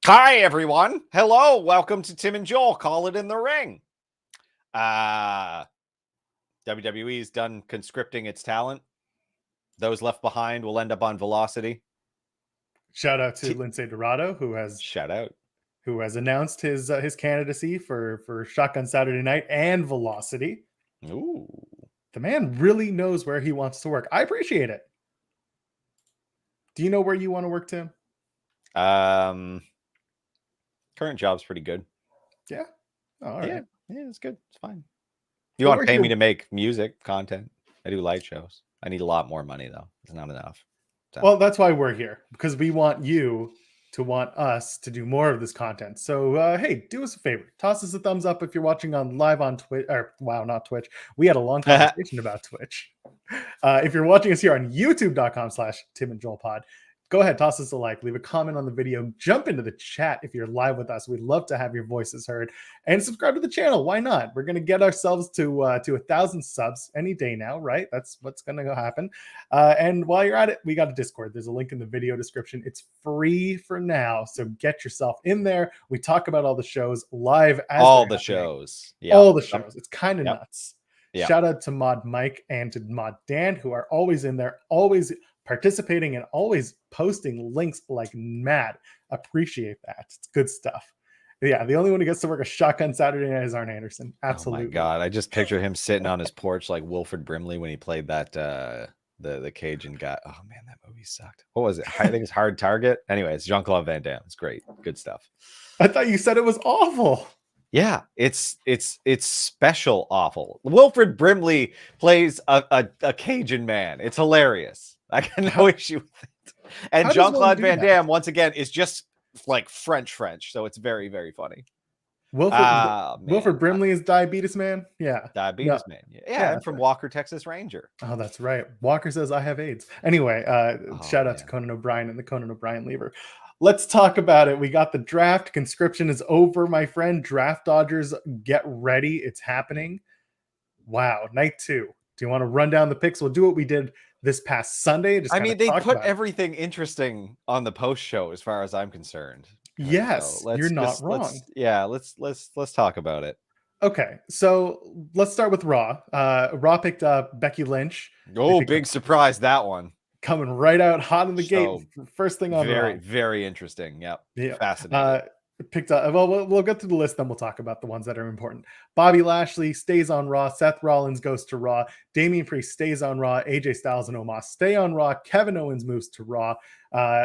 Hi, everyone. Hello. Welcome to Tim and Joel. Call it in the ring. WWE's done conscripting its talent. Those left behind will end up on Velocity. Shout out to Lindsay Dorado, who has announced his candidacy for Shotgun Saturday Night and Velocity. Ooh. The man really knows where he wants to work. I appreciate it. Do you know where you want to work, Tim? Current job's pretty good. Yeah. Oh, all right. Yeah, it's good. It's fine. You want to pay me to make music content? I do light shows. I need a lot more money though. It's not enough. So. Well, that's why we're here, because we want you to want us to do more of this content. So, hey, do us a favor. Toss us a thumbs up if you're watching live on Twitch. Or, wow, not Twitch. We had a long conversation about Twitch. If you're watching us here on youtube.com/Tim and Joel Pod, go ahead, toss us a like, leave a comment on the video, jump into the chat if you're live with us. We'd love to have your voices heard, and subscribe to the channel. Why not? We're going to get ourselves to 1,000 subs any day now, right? That's what's going to happen. And while you're at it, we got a Discord. There's a link in the video description. It's free for now, so get yourself in there. We talk about all the shows live. All the shows. Yeah. All the shows. It's kind of nuts. Yep. Shout out to Mod Mike and to Mod Dan, who are always in there, always participating and always posting links like mad. Appreciate that. It's good stuff. Yeah, the only one who gets to work a Shotgun Saturday Night is Arn Anderson. Absolutely. Oh my God, I just picture him sitting on his porch like Wilfred Brimley when he played that the Cajun guy. Oh man, that movie sucked. What was it? I think it's Hard Target. Anyway, it's Jean-Claude Van Damme. It's great. Good stuff. I thought you said it was awful. Yeah, it's special awful. Wilfred Brimley plays a Cajun man. It's hilarious. I got no issue with it. And Jean-Claude Van Damme, once again, is just like French. So it's very, very funny. Wilfred Brimley is Diabetes Man. Yeah. Diabetes Man. Yeah, I'm from Walker, Texas Ranger. Oh, that's right. Walker says I have AIDS. Anyway, shout out to Conan O'Brien and the Conan O'Brien lever. Let's talk about it. We got the draft. Conscription is over, my friend. Draft Dodgers, get ready. It's happening. Wow. Night 2. Do you want to run down the picks? We'll do what we did this past Sunday. I mean, they put everything interesting on the post show as far as I'm concerned. Yes, so you're not wrong. Let's talk about it. Okay, so let's start with Raw. Raw picked up Becky Lynch. Oh, big surprise, that one. Coming right out hot in the gate. First thing on Raw. Very interesting. Yep. Yeah. Fascinating. Picked up. Well, we'll get through the list, then we'll talk about the ones that are important. Bobby Lashley stays on Raw. Seth Rollins goes to Raw. Damian Priest stays on Raw. AJ Styles and Omos stay on Raw. Kevin Owens moves to Raw.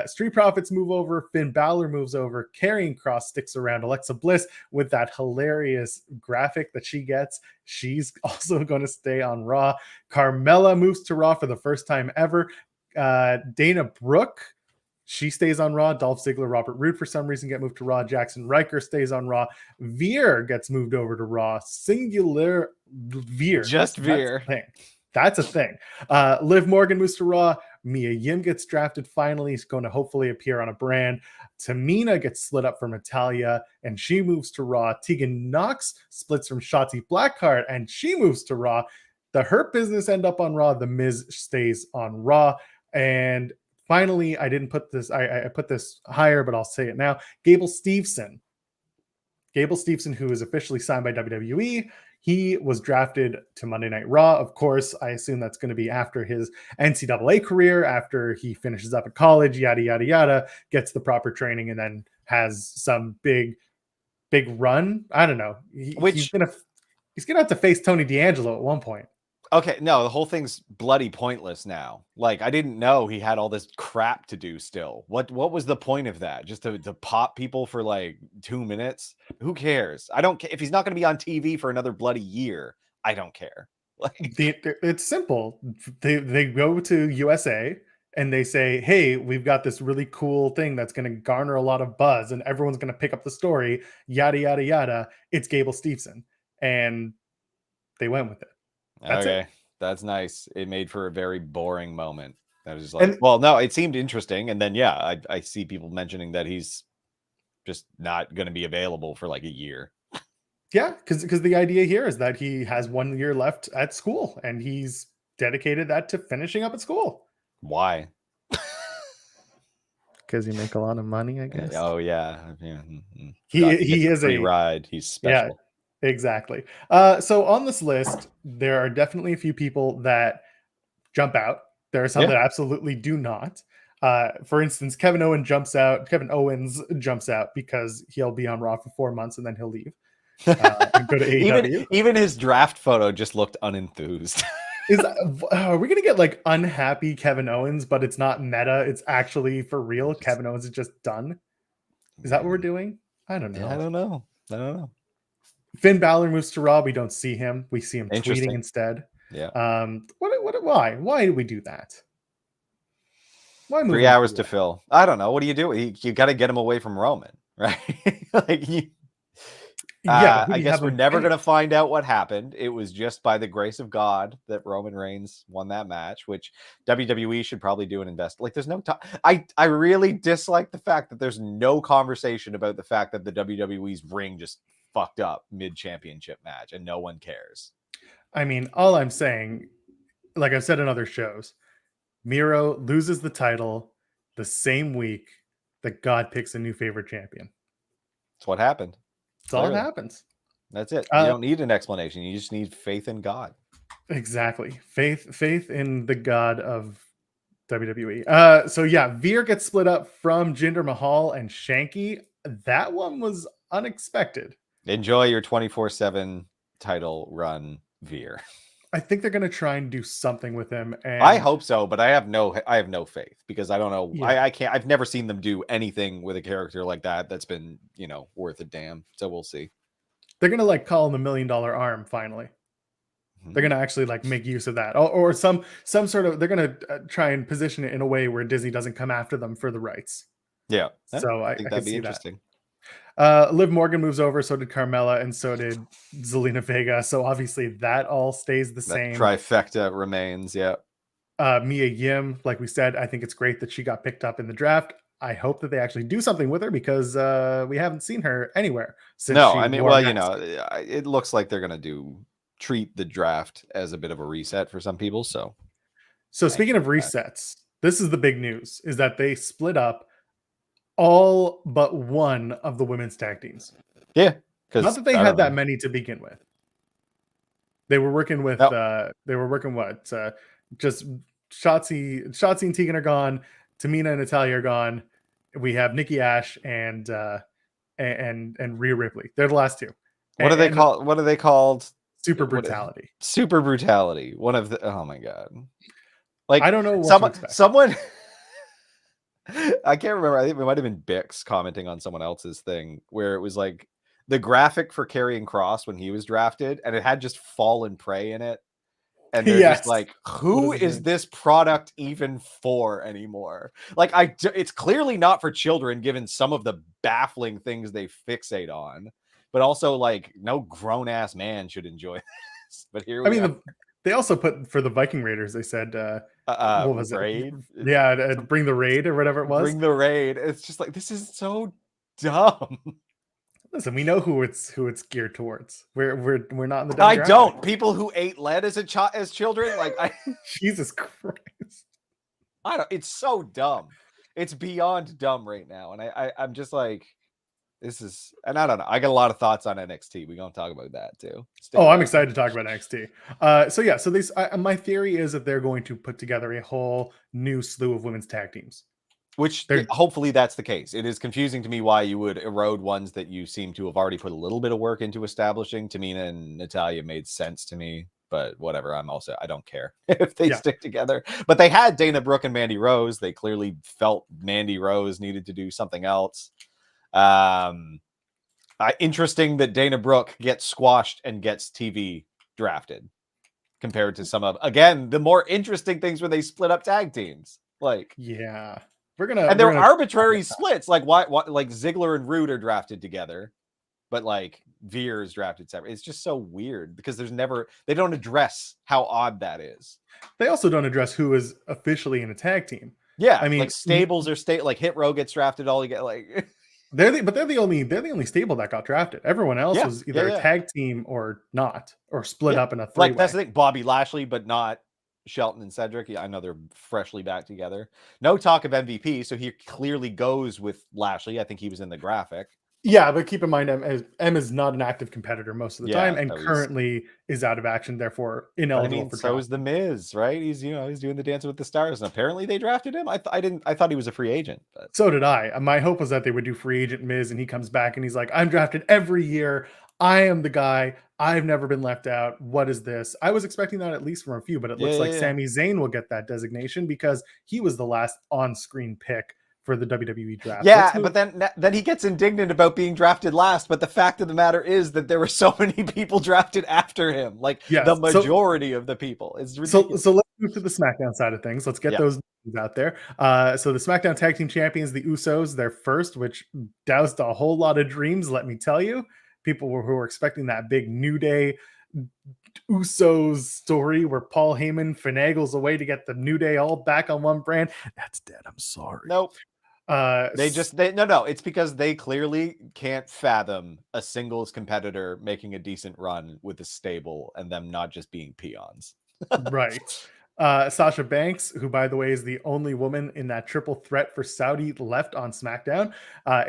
Street Profits move over. Finn Balor moves over. Karrion Kross sticks around. Alexa Bliss with that hilarious graphic that she gets. She's also going to stay on Raw. Carmella moves to Raw for the first time ever. Dana Brooke, she stays on Raw. Dolph Ziggler, Robert Roode for some reason get moved to Raw. Jackson Riker stays on Raw. Veer gets moved over to Raw. Singular Veer. Just Veer. That's a thing. Liv Morgan moves to Raw. Mia Yim gets drafted finally. He's going to hopefully appear on a brand. Tamina gets split up from Natalia, and she moves to Raw. Tegan Nox splits from Shotzi Blackheart, and she moves to Raw. The Hurt Business end up on Raw. The Miz stays on Raw. And finally, I didn't put this, I put this higher, but I'll say it now. Gable Steveson, who is officially signed by WWE. He was drafted to Monday Night Raw. Of course, I assume that's going to be after his NCAA career, after he finishes up at college, yada, yada, yada, gets the proper training, and then has some big run. I don't know. He's going to have to face Tony D'Angelo at one point. Okay, no, the whole thing's bloody pointless now. Like, I didn't know he had all this crap to do still. What was the point of that? Just to pop people for like 2 minutes? Who cares? I don't care. If he's not going to be on TV for another bloody year, I don't care. Like, it's simple. They go to USA and they say, hey, we've got this really cool thing that's going to garner a lot of buzz and everyone's going to pick up the story, yada, yada, yada. It's Gable Steveson. And they went with it. That's nice. It made for a very boring moment. I was just like, well, no, it seemed interesting. And then, yeah, I see people mentioning that he's just not going to be available for like a year. Yeah, because the idea here is that he has 1 year left at school and he's dedicated that to finishing up at school. Why? because you make a lot of money, I guess. Oh yeah. He is free a ride. He's yeah, special. exactly. So on this list, there are definitely a few people that jump out. There are some that absolutely do not. For instance, Kevin Owens jumps out because he'll be on Raw for 4 months and then he'll leave and go to AEW. Even his draft photo just looked unenthused. Are we gonna get like unhappy Kevin Owens, but it's not meta? It's actually for real. Kevin Owens is just done. Is that what we're doing? I don't know. Yeah, I don't know. Finn Balor moves to Raw. We don't see him. We see him tweeting instead. Yeah. Why? Why do we do that? Why 3 hours to fill? I don't know. What do you do? You got to get him away from Roman, right? I guess we're never going to find out what happened. It was just by the grace of God that Roman Reigns won that match, which WWE should probably do an invest. Like, there's no time. I really dislike the fact that there's no conversation about the fact that the WWE's ring just fucked up mid-championship match and no one cares. I mean, all I'm saying, like I've said in other shows, Miro loses the title the same week that God picks a new favorite champion. That's what happened. That's all that happens. That's it. You don't need an explanation. You just need faith in God. Exactly. Faith in the God of WWE. So yeah, Veer gets split up from Jinder Mahal and Shanky. That one was unexpected. Enjoy your 24/7 title run, Veer. I think they're going to try and do something with him. And I hope so, but I have no faith because I don't know. Yeah. I've never seen them do anything with a character like that that's been, worth a damn. So we'll see. They're going to like call him the $1 million arm finally. Mm-hmm. They're going to actually like make use of that or some sort of, they're going to try and position it in a way where Disney doesn't come after them for the rights. Yeah. So I think that'd be interesting. Liv Morgan moves over, so did Carmella, and so did Zelina Vega. So obviously that all stays the same. Trifecta remains, yeah. Mia Yim, like we said, I think it's great that she got picked up in the draft. I hope that they actually do something with her because we haven't seen her anywhere since. No, I mean, it looks like they're gonna treat the draft as a bit of a reset for some people. So speaking of resets, this is the big news: is that they split up all but one of the women's tag teams. Yeah. Not that they had that many to begin with. They were working with just Shotzi and Tegan are gone, Tamina and Natalya are gone. We have Nikki Ash and Rhea Ripley. They're the last two. What are they called? Super Brutality. Super Brutality. One of the oh my god. Like I don't know what someone I can't remember. I think it might have been Bix commenting on someone else's thing where it was like the graphic for Karrion Kross when he was drafted, and it had just Fall and Prey in it. And they're just like, who is this product even for anymore? Like, it's clearly not for children, given some of the baffling things they fixate on. But also, like, no grown ass man should enjoy this. But here we are. They also put for the Viking Raiders, they said, what was raid? It? Yeah, bring the raid or whatever it was. Bring the raid. It's just like, this is so dumb. Listen, we know who it's geared towards. We're not in the demographic. I don't. People who ate lead as children, like Jesus Christ. I don't. It's so dumb. It's beyond dumb right now, and I'm just like, this is, and I don't know. I got a lot of thoughts on NXT. We're gonna talk about that too. I'm excited to talk about NXT. So my theory is that they're going to put together a whole new slew of women's tag teams. Which hopefully that's the case. It is confusing to me why you would erode ones that you seem to have already put a little bit of work into establishing. Tamina and Natalya made sense to me, but whatever. I don't care if they stick together. But they had Dana Brooke and Mandy Rose. They clearly felt Mandy Rose needed to do something else. Interesting that Dana Brooke gets squashed and gets TV drafted compared to some of, again, the more interesting things when they split up tag teams. Like, yeah. They're arbitrary splits. Like why like Ziggler and Roode are drafted together, but like Veer is drafted separate. It's just so weird because they don't address how odd that is. They also don't address who is officially in a tag team. Yeah, I mean, like stables are like Hit Row gets drafted all together. Like they're the only stable that got drafted. Everyone else was either a tag team or not, or split up in a three-way. Like that's the thing, Bobby Lashley, but not Shelton and Cedric. Yeah, I know they're freshly back together. No talk of MVP, so he clearly goes with Lashley. I think he was in the graphic. Yeah, but keep in mind, M is not an active competitor most of the time, and so currently is out of action, therefore ineligible for so trial. is the Miz, right? He's he's doing the Dancing with the Stars, and apparently they drafted him. I thought he was a free agent, but So did I. My hope was that they would do free agent Miz, and he comes back and he's like, "I'm drafted every year. I am the guy. I've never been left out. What is this?" I was expecting that at least from a few, but it looks like Sami Zayn will get that designation because he was the last on-screen pick for the WWE draft. Yeah, but then he gets indignant about being drafted last. But the fact of the matter is that there were so many people drafted after him, like the majority of the people. It's ridiculous. So let's move to the SmackDown side of things. Let's get those out there. So the SmackDown Tag Team Champions, the Usos, they're first, which doused a whole lot of dreams. Let me tell you, people who were expecting that big New Day Usos story where Paul Heyman finagles a way to get the New Day all back on one brand. That's dead. I'm sorry. Nope. No, it's because they clearly can't fathom a singles competitor making a decent run with a stable and them not just being peons. Right. Sasha Banks, who by the way is the only woman in that triple threat for Saudi left on SmackDown.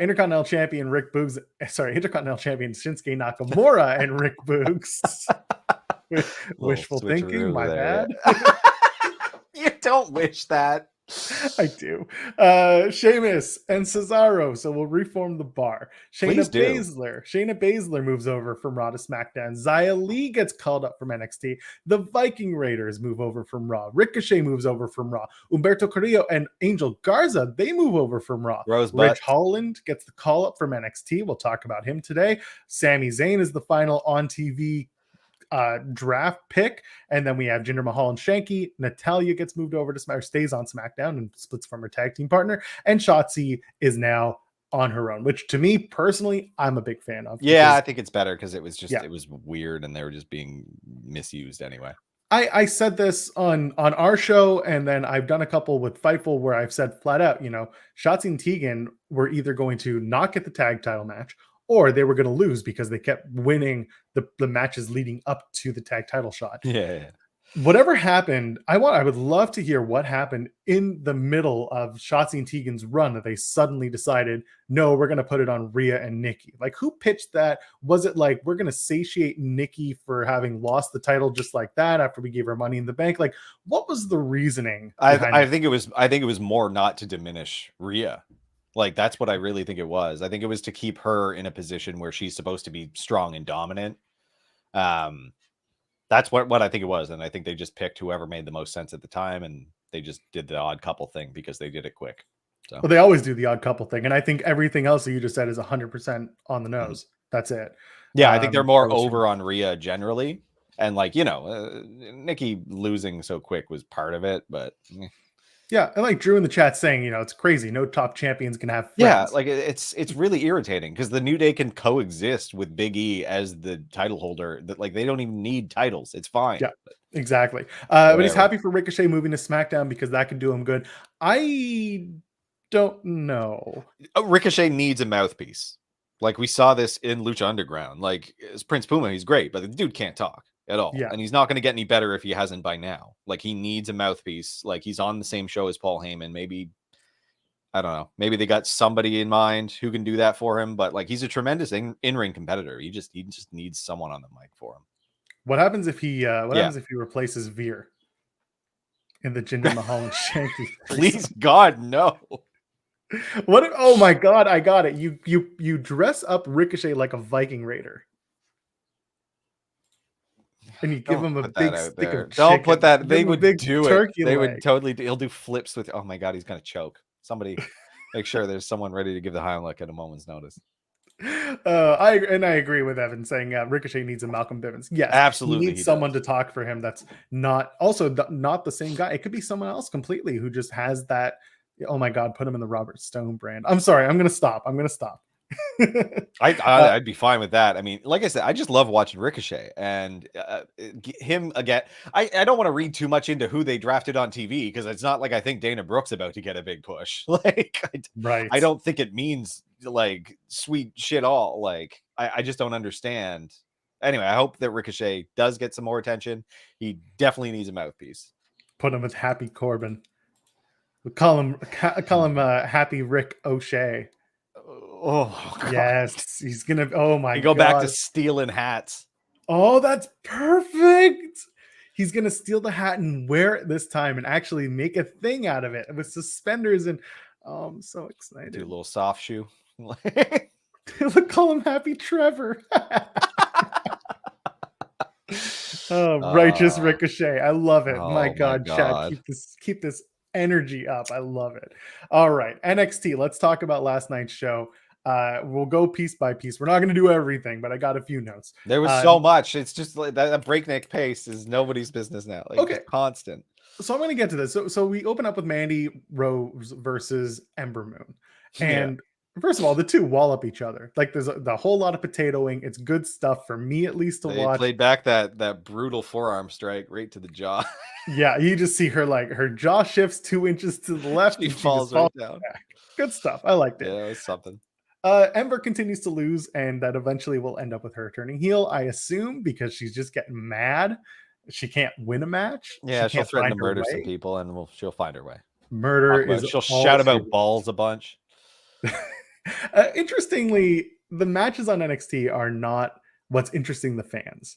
Intercontinental Champion Intercontinental Champion Shinsuke Nakamura and Rick Boogs. Wishful thinking, my bad. You don't wish that. I do. Sheamus and Cesaro, so we'll reform the bar. Shayna Baszler moves over from Raw to SmackDown. Xia Li gets called up from NXT. The Viking Raiders move over from Raw. Ricochet moves over from Raw. Humberto Carrillo and Angel Garza, they move over from Raw. Rich Holland gets the call up from NXT. We'll talk about him today. Sami Zayn is the final on TV draft pick, and then we have Jinder Mahal and Shanky. Natalya gets moved over to stays on SmackDown and splits from her tag team partner, and Shotzi is now on her own, which to me personally I'm a big fan of. I think it's better because it was just it was weird and they were just being misused anyway. I said this on our show, and then I've done a couple with Fightful where I've said flat out, Shotzi and Tegan were either going to not get the tag title match or they were going to lose because they kept winning the matches leading up to the tag title shot. Yeah. Whatever happened, I would love to hear what happened in the middle of Shotzi and Tegan's run that they suddenly decided, no, we're going to put it on Rhea and Nikki. Like, who pitched that? Was it like, we're going to satiate Nikki for having lost the title just like that after we gave her Money in the Bank? Like, what was the reasoning? I think it was more not to diminish Rhea. Like, that's what I really think it was. I think it was to keep her in a position where she's supposed to be strong and dominant. That's what I think it was. And I think they just picked whoever made the most sense at the time. And they just did the odd couple thing because they did it quick. So, well, they always do the odd couple thing. And I think everything else that you just said is 100% on the nose. That's it. Yeah. I think they're more over on Rhea generally. And like, Nikki losing so quick was part of it, but yeah, and like Drew in the chat saying, it's crazy. No top champions can have friends. Yeah, like it's really irritating because the New Day can coexist with Big E as the title holder. That like they don't even need titles. It's fine. Yeah, exactly. But he's happy for Ricochet moving to SmackDown because that could do him good. I don't know. Ricochet needs a mouthpiece. Like we saw this in Lucha Underground. Like as Prince Puma, he's great, but the dude can't talk at all. Yeah. And he's not going to get any better if he hasn't by now. Like he needs a mouthpiece. Like he's on the same show as Paul Heyman. Maybe, I don't know. Maybe they got somebody in mind who can do that for him, but like he's a tremendous in-ring competitor. He just needs someone on the mic for him. What happens if he happens if he replaces Veer in the Jinder Mahal and Shanky? Please God, no. What if, oh my God, I got it. You dress up Ricochet like a Viking Raider. And you give him a big stick of chicken. Don't put that. They would do it. They leg. would totally do. He'll do flips with. Oh my God, he's gonna choke. Somebody make sure there's someone ready to give the Heimlich at a moment's notice. I agree with Evan saying Ricochet needs a Malcolm Bivens. Yes, absolutely. He needs someone to talk for him. That's not the same guy. It could be someone else completely who just has that. Oh my God, put him in the Robert Stone brand. I'm sorry. I'm gonna stop. I'd be fine with that. I mean, like I said, I just love watching Ricochet and him again. I don't want to read too much into who they drafted on TV because it's not like I think Dana Brooke's about to get a big push. Like, I don't think it means like sweet shit all. Like, I just don't understand. Anyway, I hope that Ricochet does get some more attention. He definitely needs a mouthpiece. Put him with Happy Corbin. We call him Happy Rick O'Shea. Oh God. Yes, he's gonna. Oh my You god! go back to stealing hats. Oh, that's perfect. He's gonna steal the hat and wear it this time, and actually make a thing out of it with suspenders. And oh, I'm so excited. Do a little soft shoe. We'll call him Happy Trevor. Oh, righteous Ricochet. I love it. My God, Chad, keep this energy up. I love it. All right, NXT. Let's talk about last night's show. We'll go piece by piece. We're not going to do everything, but I got a few notes. There was so much. It's just like that breakneck pace is nobody's business now. Like, okay, constant. So I'm going to get to this. So we open up with Mandy Rose versus Ember Moon, and first of all, the two wall up each other. Like there's the whole lot of potatoing. It's good stuff for me at least to watch. Played back that brutal forearm strike right to the jaw. Yeah, you just see her like her jaw shifts 2 inches to the left. She falls right down. Back. Good stuff. I liked it. Yeah, it was something. Ember continues to lose, and that eventually will end up with her turning heel, I assume, because she's just getting mad. She can't win a match. Yeah, she'll threaten to murder some people, and she'll find her way. She'll shout about balls a bunch. Interestingly, the matches on NXT are not what's interesting the fans.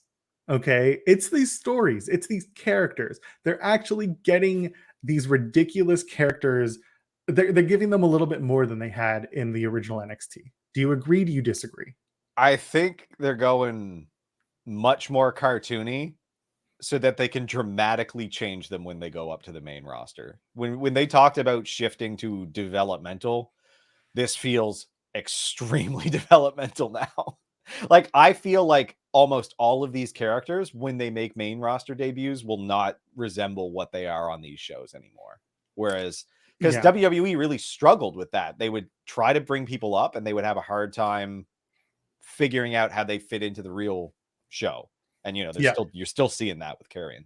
Okay, it's these stories, it's these characters. They're actually getting these ridiculous characters. They're giving them a little bit more than they had in the original NXT. Do you agree? Do you disagree? I think they're going much more cartoony so that they can dramatically change them when they go up to the main roster. When they talked about shifting to developmental, this feels extremely developmental now. Like, I feel like almost all of these characters, when they make main roster debuts, will not resemble what they are on these shows anymore. Whereas, because WWE really struggled with that. They would try to bring people up and they would have a hard time figuring out how they fit into the real show. And, you know, you're still seeing that with Karrion.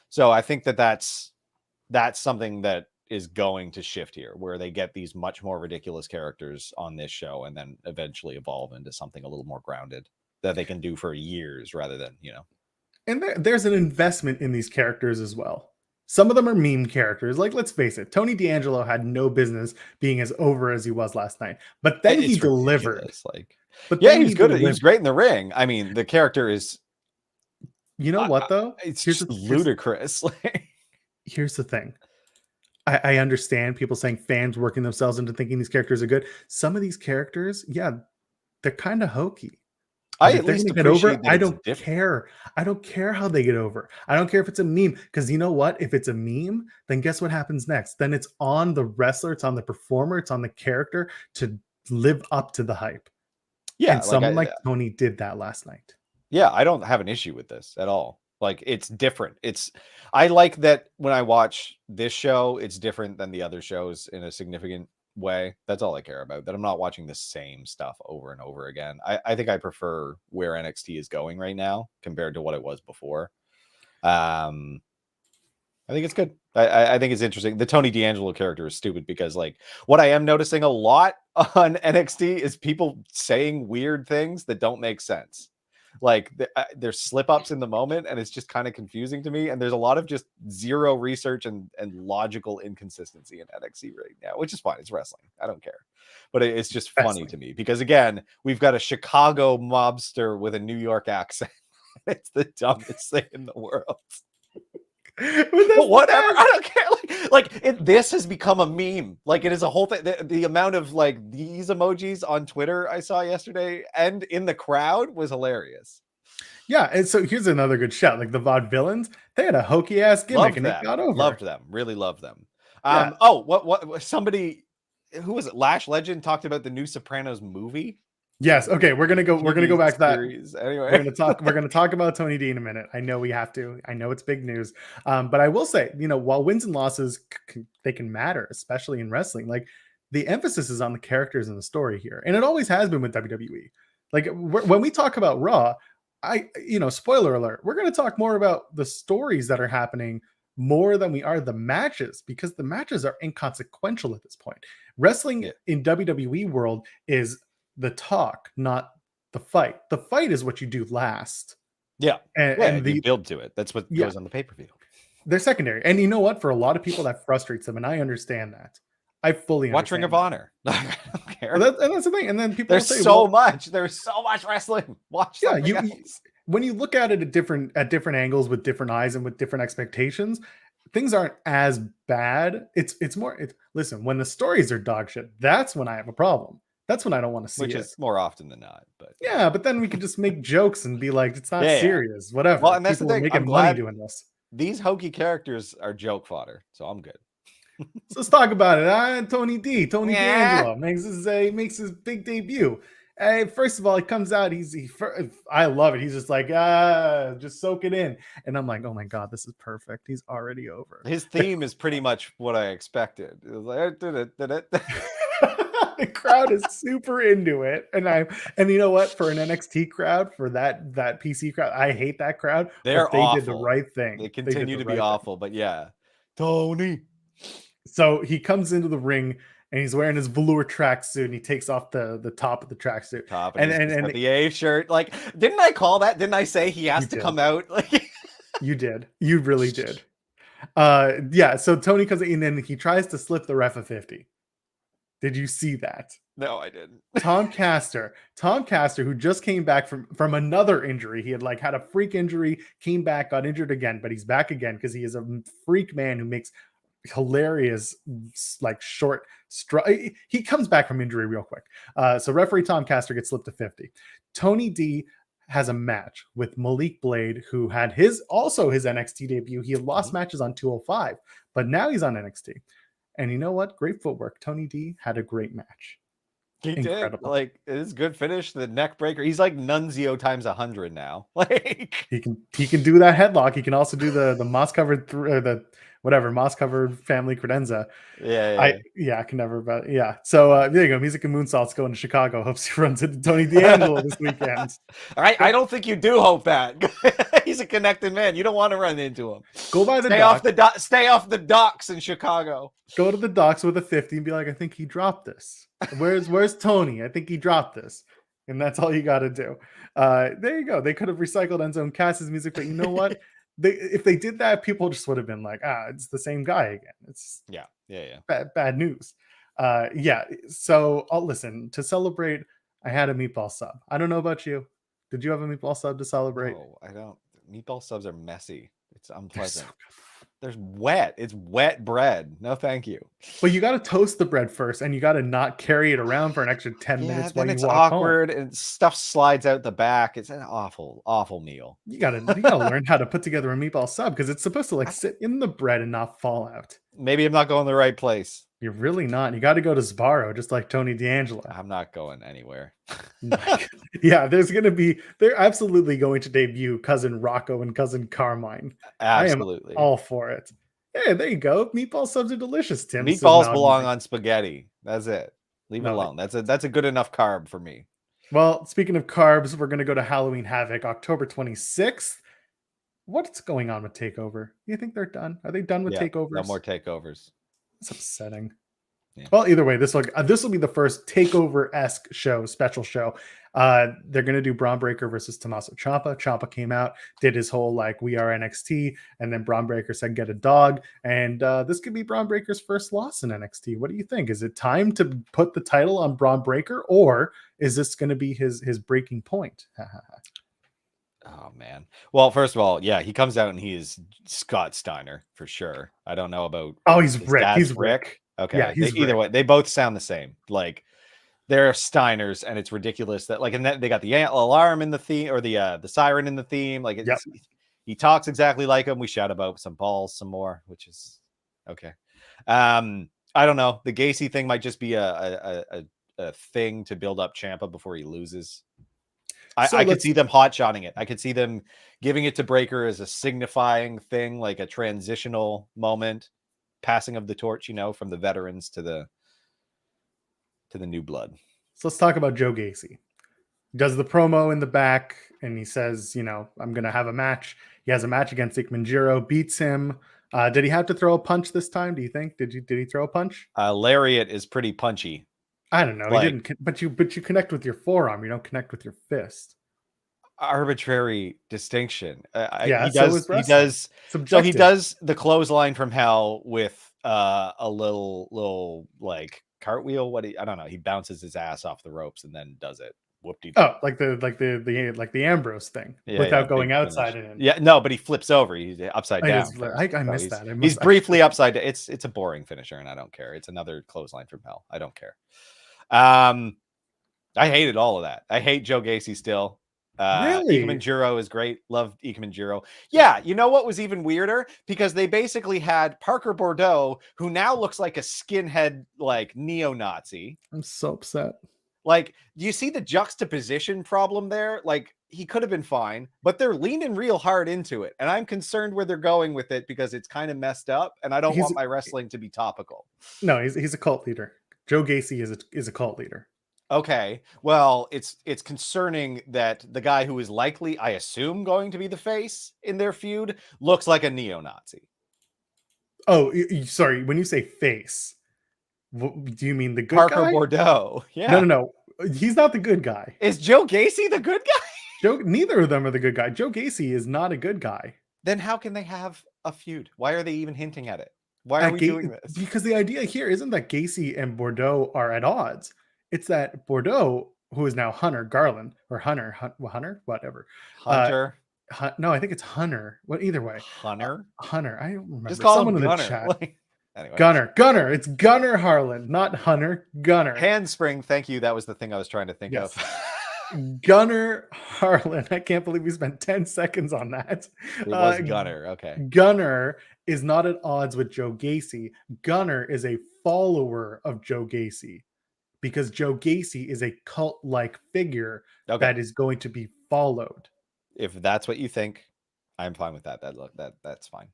So I think that's something that is going to shift here, where they get these much more ridiculous characters on this show and then eventually evolve into something a little more grounded that they can do for years rather than, you know. And there's an investment in these characters as well. Some of them are meme characters. Like, let's face it, Tony D'Angelo had no business being as over as he was last night. But then he delivered. He was good. He was great in the ring. I mean, the character is... You know what, though? It's just ludicrous. Here's the thing. I understand people saying fans working themselves into thinking these characters are good. Some of these characters, they're kind of hokey. I at least get over. I don't care. I don't care how they get over. I don't care if it's a meme, because you know what? If it's a meme, then guess what happens next? Then it's on the wrestler, it's on the performer, it's on the character to live up to the hype. Yeah, and someone like Tony did that last night. Yeah, I don't have an issue with this at all. Like, it's different. I like that when I watch this show, it's different than the other shows in a significant way. That's all I care about, that I'm not watching the same stuff over and over again. I think I prefer where NXT is going right now compared to what it was before. I think it's good. I think it's interesting. The Tony D'Angelo character is stupid because, like, what I am noticing a lot on NXT is people saying weird things that don't make sense. Like, there's slip-ups in the moment, and it's just kind of confusing to me. And there's a lot of just zero research and logical inconsistency in NXT right now, which is fine. It's wrestling. I don't care. But it's just funny to me because, again, we've got a Chicago mobster with a New York accent. It's the dumbest thing in the world. But whatever, I don't care. This has become a meme. Like, it is a whole thing. The amount of, like, these emojis on Twitter I saw yesterday and in the crowd was hilarious. Yeah, and so here's another good shout. Like, the Vaudevillains, they had a hokey ass gimmick and they got over. Loved them. Really loved them. What somebody, who was it? Lash Legend talked about the new Sopranos movie. Yes. Okay. We're gonna go back to that. Anyway, we're gonna talk about Tony D in a minute. I know we have to. I know it's big news. But I will say, you know, while wins and losses they can matter, especially in wrestling, like, the emphasis is on the characters and the story here, and it always has been with WWE. Like, when we talk about Raw, spoiler alert, we're gonna talk more about the stories that are happening more than we are the matches, because the matches are inconsequential at this point. Wrestling in WWE world is the talk, not the fight. The fight is what you do last. Yeah. And you build to it. That's what goes on the pay-per-view. They're secondary. And you know what? For a lot of people, that frustrates them, and I understand that. I fully Watch Ring understand of Honor. I don't care. Well, and that's the thing. And then people There's will say, so well, much. There's so much wrestling. Watch yeah, something else. when you look at it at different angles with different eyes and with different expectations, things aren't as bad. It's more. Listen, when the stories are dog shit, that's when I have a problem. That's when I don't want to see Which it. is more often than not. But Yeah, but then we can just make jokes and be like, it's not Yeah. serious, whatever. Well, and that's the People are thing. making I'm money glad doing this. these hokey characters are joke fodder, so I'm good. So let's talk about it. Tony Yeah. D'Angelo makes his big debut. First of all, he comes out. I love it. He's just like, just soak it in. And I'm like, oh my god, this is perfect. He's already over. His theme is pretty much what I expected. It was like, The crowd is super into it, and you know what? For an NXT crowd, for that PC crowd, I hate that crowd. They're but they awful. did the right thing. They continue to be awful, but yeah, Tony. So he comes into the ring and he's wearing his velour tracksuit and he takes off the top of the tracksuit. And the A shirt. Like, didn't I call that? Didn't I say he has to come out? Like, you did. You really did. Yeah. So Tony comes in and he tries to slip the ref a 50. Did you see that? No, I didn't. Tom Caster, who just came back from another injury. He had a freak injury, came back, got injured again, but he's back again because he is a freak man who makes hilarious like short he comes back from injury real quick. So referee Tom Caster gets slipped to 50. Tony D has a match with Malik Blade, who had his NXT debut. He had lost matches on 205, but now he's on NXT. And you know what? Great footwork. Tony D had a great match. He did. Like, it is good finish. The neck breaker. He's like Nunzio times 100 now. Like, he can do that headlock. He can also do the moss covered moss covered family credenza. I can never. But yeah. So there you go. Music and Moonsault's going to Chicago. Hopes he runs into Tony D'Angelo this weekend. All right. I don't think you do hope that. He's a connected man. You don't want to run into him. Go by the stay off the docks in Chicago. Go to the docks with a 50 and be like, I think he dropped this. Where's Tony? I think he dropped this. And that's all you got to do. There you go. They could have recycled Enzo and Cass's music, but you know what? If they did that, people just would have been like, it's the same guy again. It's bad news. Yeah. So I'll listen. To celebrate, I had a meatball sub. I don't know about you. Did you have a meatball sub to celebrate? No, I don't. Meatball subs are messy. It's unpleasant. There's wet. It's wet bread. No, thank you. Well, you got to toast the bread first, and you got to not carry it around for an extra 10 minutes while you walk awkward home. And stuff slides out the back. It's an awful, awful meal. You gotta learn how to put together a meatball sub because it's supposed to like sit in the bread and not fall out. Maybe I'm not going the right place. You're really not. You got to go to Sbarro, just like Tony D'Angelo. I'm not going anywhere. Yeah, they're absolutely going to debut Cousin Rocco and Cousin Carmine. Absolutely. I am all for it. Hey, there you go. Meatball subs are delicious, Tim. Meatballs belong on spaghetti. That's it. Leave it alone. That's a good enough carb for me. Well, speaking of carbs, we're going to go to Halloween Havoc, October 26th. What's going on with TakeOver? You think they're done? Are they done with takeovers? No more takeovers. It's upsetting. Yeah. Well, either way, this will be the first takeover-esque special show. They're going to do Braun Breaker versus Tommaso Ciampa. Ciampa came out, did his whole like "We are NXT," and then Braun Breaker said "Get a dog." And this could be Braun Breaker's first loss in NXT. What do you think? Is it time to put the title on Braun Breaker, or is this going to be his breaking point? Oh man. Well, first of all, yeah, he comes out and he is Scott Steiner for sure. I don't know about. Oh, he's Rick. He's Rick. Okay. Yeah, either way, they both sound the same. Like they're Steiners, and it's ridiculous that like, and then they got the alarm in the theme or the siren in the theme. Like he talks exactly like him. We shout about some balls some more, which is okay. I don't know. The Gacy thing might just be a thing to build up Ciampa before he loses. I could see them hot-shotting it. I could see them giving it to Breaker as a signifying thing, like a transitional moment, passing of the torch, from the veterans to the new blood. So let's talk about Joe Gacy. He does the promo in the back, and he says, I'm going to have a match. He has a match against Ikmanjiro, beats him. Did he have to throw a punch this time, do you think? Did he throw a punch? Lariat is pretty punchy. I don't know. He didn't, but you connect with your forearm. You don't connect with your fist. arbitrary distinction. Yeah, He so does. is He wrestling. does. So he Subjective. does the clothesline from hell with a little like cartwheel. I don't know. He bounces his ass off the ropes and then does it. Whoop-de-doo. Oh, like the Ambrose thing Yeah, without going big outside finish. and in. Yeah, no, but he flips over. He's upside I down just first. I So missed that. he's briefly upside down. It's a boring finisher, and I don't care. It's another clothesline from hell. I don't care. I hated all of that. I hate Joe Gacy still. Really? Ikemen Jiro is great. Love Ikemen Jiro. Yeah, you know what was even weirder? Because they basically had Parker Bordeaux, who now looks like a skinhead, like neo-Nazi. I'm so upset. Like, do you see the juxtaposition problem there? Like, he could have been fine, but they're leaning real hard into it. And I'm concerned where they're going with it because it's kind of messed up. And I don't want my wrestling to be topical. No, he's a cult leader. Joe Gacy is a cult leader. Okay, well, it's concerning that the guy who is likely, I assume, going to be the face in their feud looks like a neo-Nazi. Oh, sorry. When you say face, do you mean the good Parker guy? Bordeaux. Yeah. No. He's not the good guy. Is Joe Gacy the good guy? Neither of them are the good guy. Joe Gacy is not a good guy. Then how can they have a feud? Why are they even hinting at it? Why are we doing this? Because the idea here isn't that Gacy and Bordeaux are at odds. It's that Bordeaux, who is now Hunter Garland or Hunter, whatever. Hunter. No, I think it's Hunter. What? Either way, Hunter. Hunter. I don't remember. Just call someone him in Gunner. the chat. Anyway. Gunner. It's Gunner Harlan, not Hunter. Gunner. Handspring. Thank you. That was the thing I was trying to think of. Gunner Harlan. I can't believe we spent 10 seconds on that. It was Gunner. Okay. Gunner is not at odds with Joe Gacy. Gunner is a follower of Joe Gacy because Joe Gacy is a cult-like figure that is going to be followed. If that's what you think, I'm fine with that. That's fine.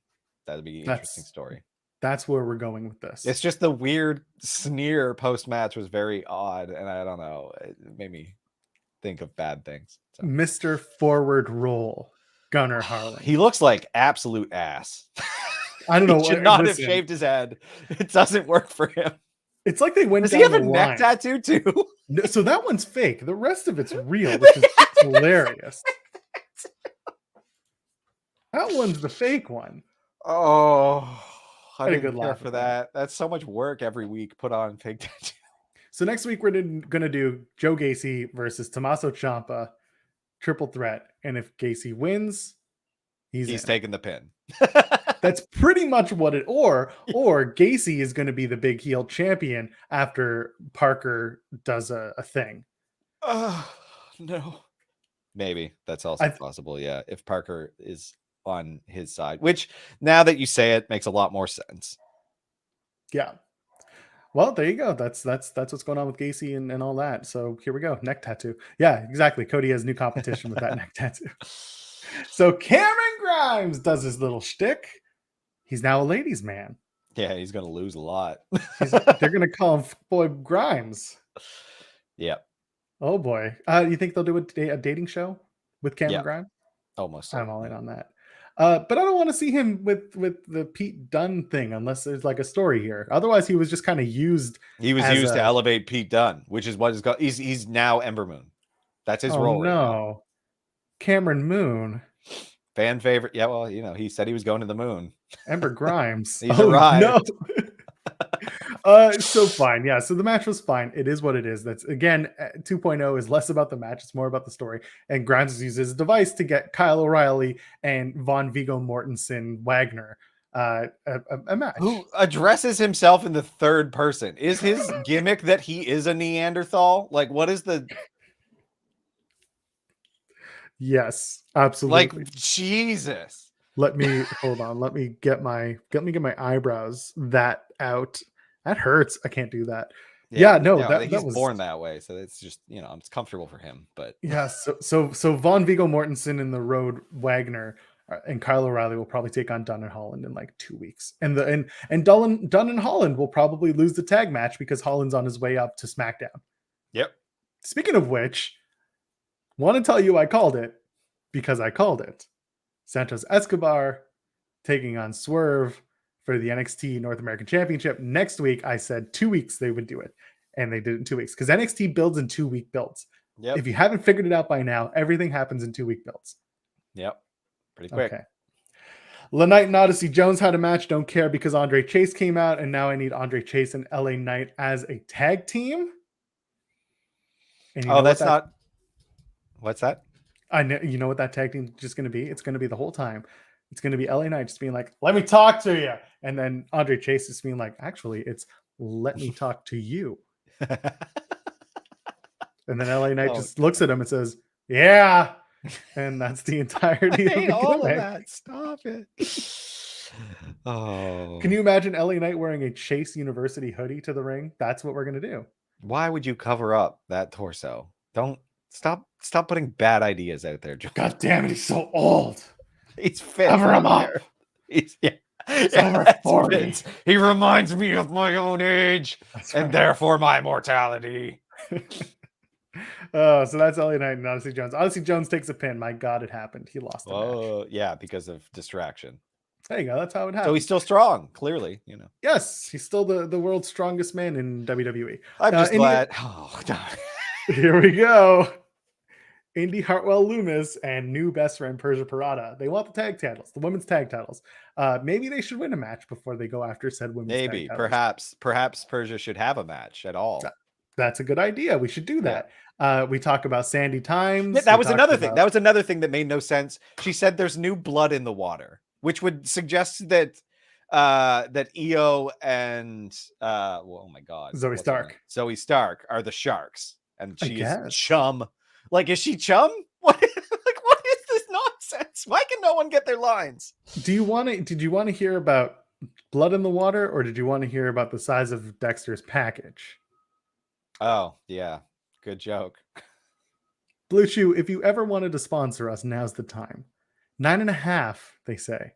That'd be an interesting story. That's where we're going with this. It's just the weird sneer post-match was very odd, and I don't know. It made me think of bad things. So. Mr. Forward Roll, Gunner Harlan. He looks like absolute ass. I don't know. He should not have shaved his head. It doesn't work for him. It's like they went. Does he have a neck tattoo too? So that one's fake. The rest of it's real, which is hilarious. That one's the fake one. Oh, I didn't good care laugh for that. That's so much work every week. Put on fake tattoo. So next week we're gonna do Joe Gacy versus Tommaso Ciampa, triple threat, and if Gacy wins, he's taking the pin. That's pretty much what it. Or Gacy is going to be the big heel champion after Parker does a thing. No. Maybe that's also possible. Yeah, if Parker is on his side, which now that you say it makes a lot more sense. Yeah. Well, there you go. That's what's going on with Gacy and all that. So here we go. Neck tattoo. Yeah, exactly. Cody has new competition with that neck tattoo. So Cameron Grimes does his little shtick. He's now a ladies' man. Yeah, he's going to lose a lot. They're going to call him Boy Grimes. Yeah. Oh boy. You think they'll do a dating show with Cameron Grimes? Almost. I'm all in on that. But I don't want to see him with the Pete Dunne thing unless there's like a story here. Otherwise, he was just kind of used. He was used to elevate Pete Dunne, which is what is called. He's now Ember Moon. That's his role. No, right now. Cameron Moon. Fan favorite. Yeah, well, he said he was going to the moon. Ember Grimes. He's arrived. No. So fine. Yeah. So the match was fine. It is what it is. That's again, 2.0 is less about the match. It's more about the story. And Grimes uses a device to get Kyle O'Reilly and Von Vigo Mortensen Wagner a match. Who addresses himself in the third person? Is his gimmick that he is a Neanderthal? Like, what is the... Yes, absolutely. Like, Jesus. Let me hold on. Let me get my eyebrows that out. That hurts. I can't do that. Yeah, no, he's born that way, so it's just it's comfortable for him. But yeah, so Von Vigo Mortensen in the Road Wagner and Kyle O'Reilly will probably take on Dunn and Holland in like 2 weeks, and Dunn and Holland will probably lose the tag match because Holland's on his way up to SmackDown. Yep. Speaking of which, want to tell you I called it because I called it. Santos Escobar taking on Swerve for the NXT North American Championship next week. I said 2 weeks they would do it. and they did it in 2 weeks because NXT builds in 2-week builds. Yep. If you haven't figured it out by now, everything happens in 2-week builds. Yep. Pretty quick. Okay. LaKnight and Odyssey Jones had a match. Don't care because Andre Chase came out, and now I need Andre Chase and LA Knight as a tag team. And that's not. What's that? I know. You know what that tag team is just going to be? It's going to be the whole time. It's going to be LA Knight just being like, "Let me talk to you," and then Andre Chase is being like, "Actually, it's let me talk to you." And then LA Knight just looks at him and says, "Yeah." And that's the entirety of the all gimmick. of that. Stop it. Oh. Can you imagine LA Knight wearing a Chase University hoodie to the ring? That's what we're going to do. Why would you cover up that torso? Don't stop putting bad ideas out there, Joe. God damn it, he's so old. He's fit. Cover him up. He's over 40. He reminds me of my own age and therefore my mortality. So that's LA Knight and Odyssey Jones. Odyssey Jones takes a pin. My God, it happened. He lost the match. Yeah, because of distraction. There you go. That's how it happened. So he's still strong, clearly, you know. Yes, he's still the world's strongest man in WWE. I'm just glad. Oh, God. Here we go. Indy Hartwell Loomis and new best friend Persia Pirotta. They want the tag titles, the women's tag titles. Maybe they should win a match before they go after said women's tag titles. Perhaps Persia should have a match at all. That's a good idea. We should do that. We talk about Sandy Times. Yeah, that was another thing. That was another thing that made no sense. She said there's new blood in the water, which would suggest that that Io and oh my God, Zoe Stark are the Sharks, and she is guess. chum. Like, is she chum? What? Like, what is this nonsense? Why can no one get their lines? Did you want to hear about blood in the water, or did you want to hear about the size of Dexter's package? Oh yeah, good joke. Blue Chew, if you ever wanted to sponsor us, now's the time. 9.5, they say.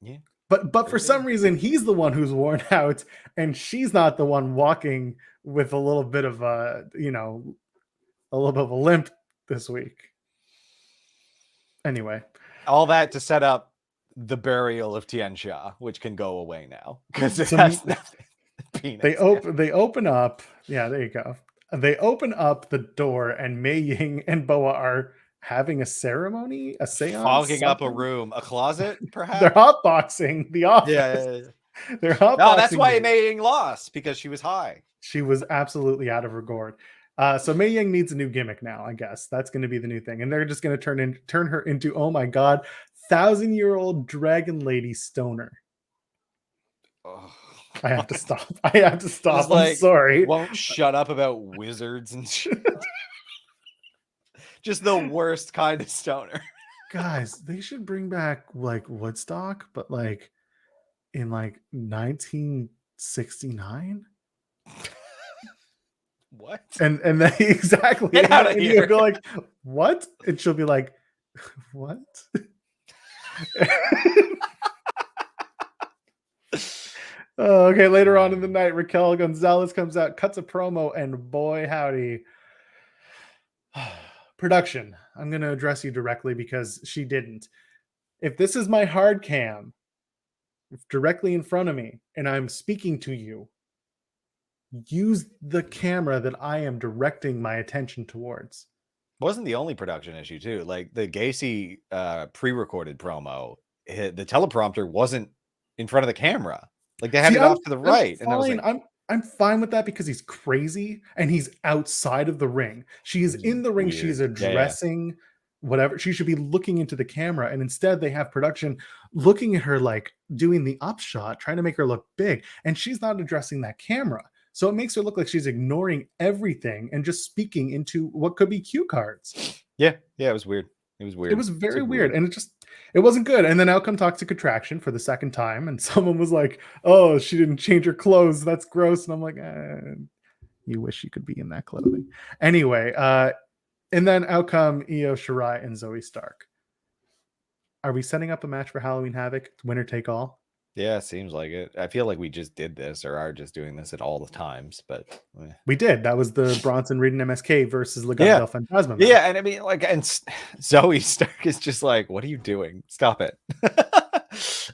Yeah. But for some reason, he's the one who's worn out, and she's not the one walking with a little bit of a little bit of a limp this week. Anyway, all that to set up the burial of Tien Sha, which can go away now because it has penis. They open up. Yeah, there you go. They open up the door, and Mei Ying and Boa are having a ceremony, a seance, fogging up a room, a closet, perhaps. They're hotboxing the office. Yeah. They're hotboxing. No, that's why Mei Ying lost, because she was high. She was absolutely out of her gourd. So Mei Ying needs a new gimmick now, I guess. That's going to be the new thing. And they're just going to turn her into, oh my God, 1,000-year-old dragon lady stoner. Oh. I have to stop. I'm like, sorry. Won't shut up about wizards and shit. Just the worst kind of stoner. Guys, they should bring back like Woodstock, but like in like 1969. What? And then exactly. Get out of here. You'll be like, what? And she'll be like, what? Okay, later on in the night, Raquel Gonzalez comes out, cuts a promo, and boy howdy. Production, I'm going to address you directly because she didn't. If this is my hard cam directly in front of me and I'm speaking to you, use the camera that I am directing my attention towards. Wasn't the only production issue too. Like the Gacy pre-recorded promo, the teleprompter wasn't in front of the camera. Like they had it off to the right. And I was like, I'm fine with that because he's crazy and he's outside of the ring. She is in the ring. Weird. She's addressing whatever. She should be looking into the camera. And instead they have production looking at her, like doing the upshot, trying to make her look big. And she's not addressing that camera. So it makes her look like she's ignoring everything and just speaking into what could be cue cards. Yeah. It was weird. It was weird. It was very weird. And it wasn't good. And then out come Toxic Attraction for the second time. And someone was like, oh, she didn't change her clothes. That's gross. And I'm like, you wish you could be in that clothing. Anyway, and then out come Io Shirai and Zoe Stark. Are we setting up a match for Halloween Havoc? Winner take all? Yeah, seems like it. I feel like we just did this or are just doing this at all the times, but we did. That was the Bronson Reed and MSK versus Legado del Fantasma match. Yeah, and I mean, like, and Zoe Stark is just like, what are you doing? Stop it.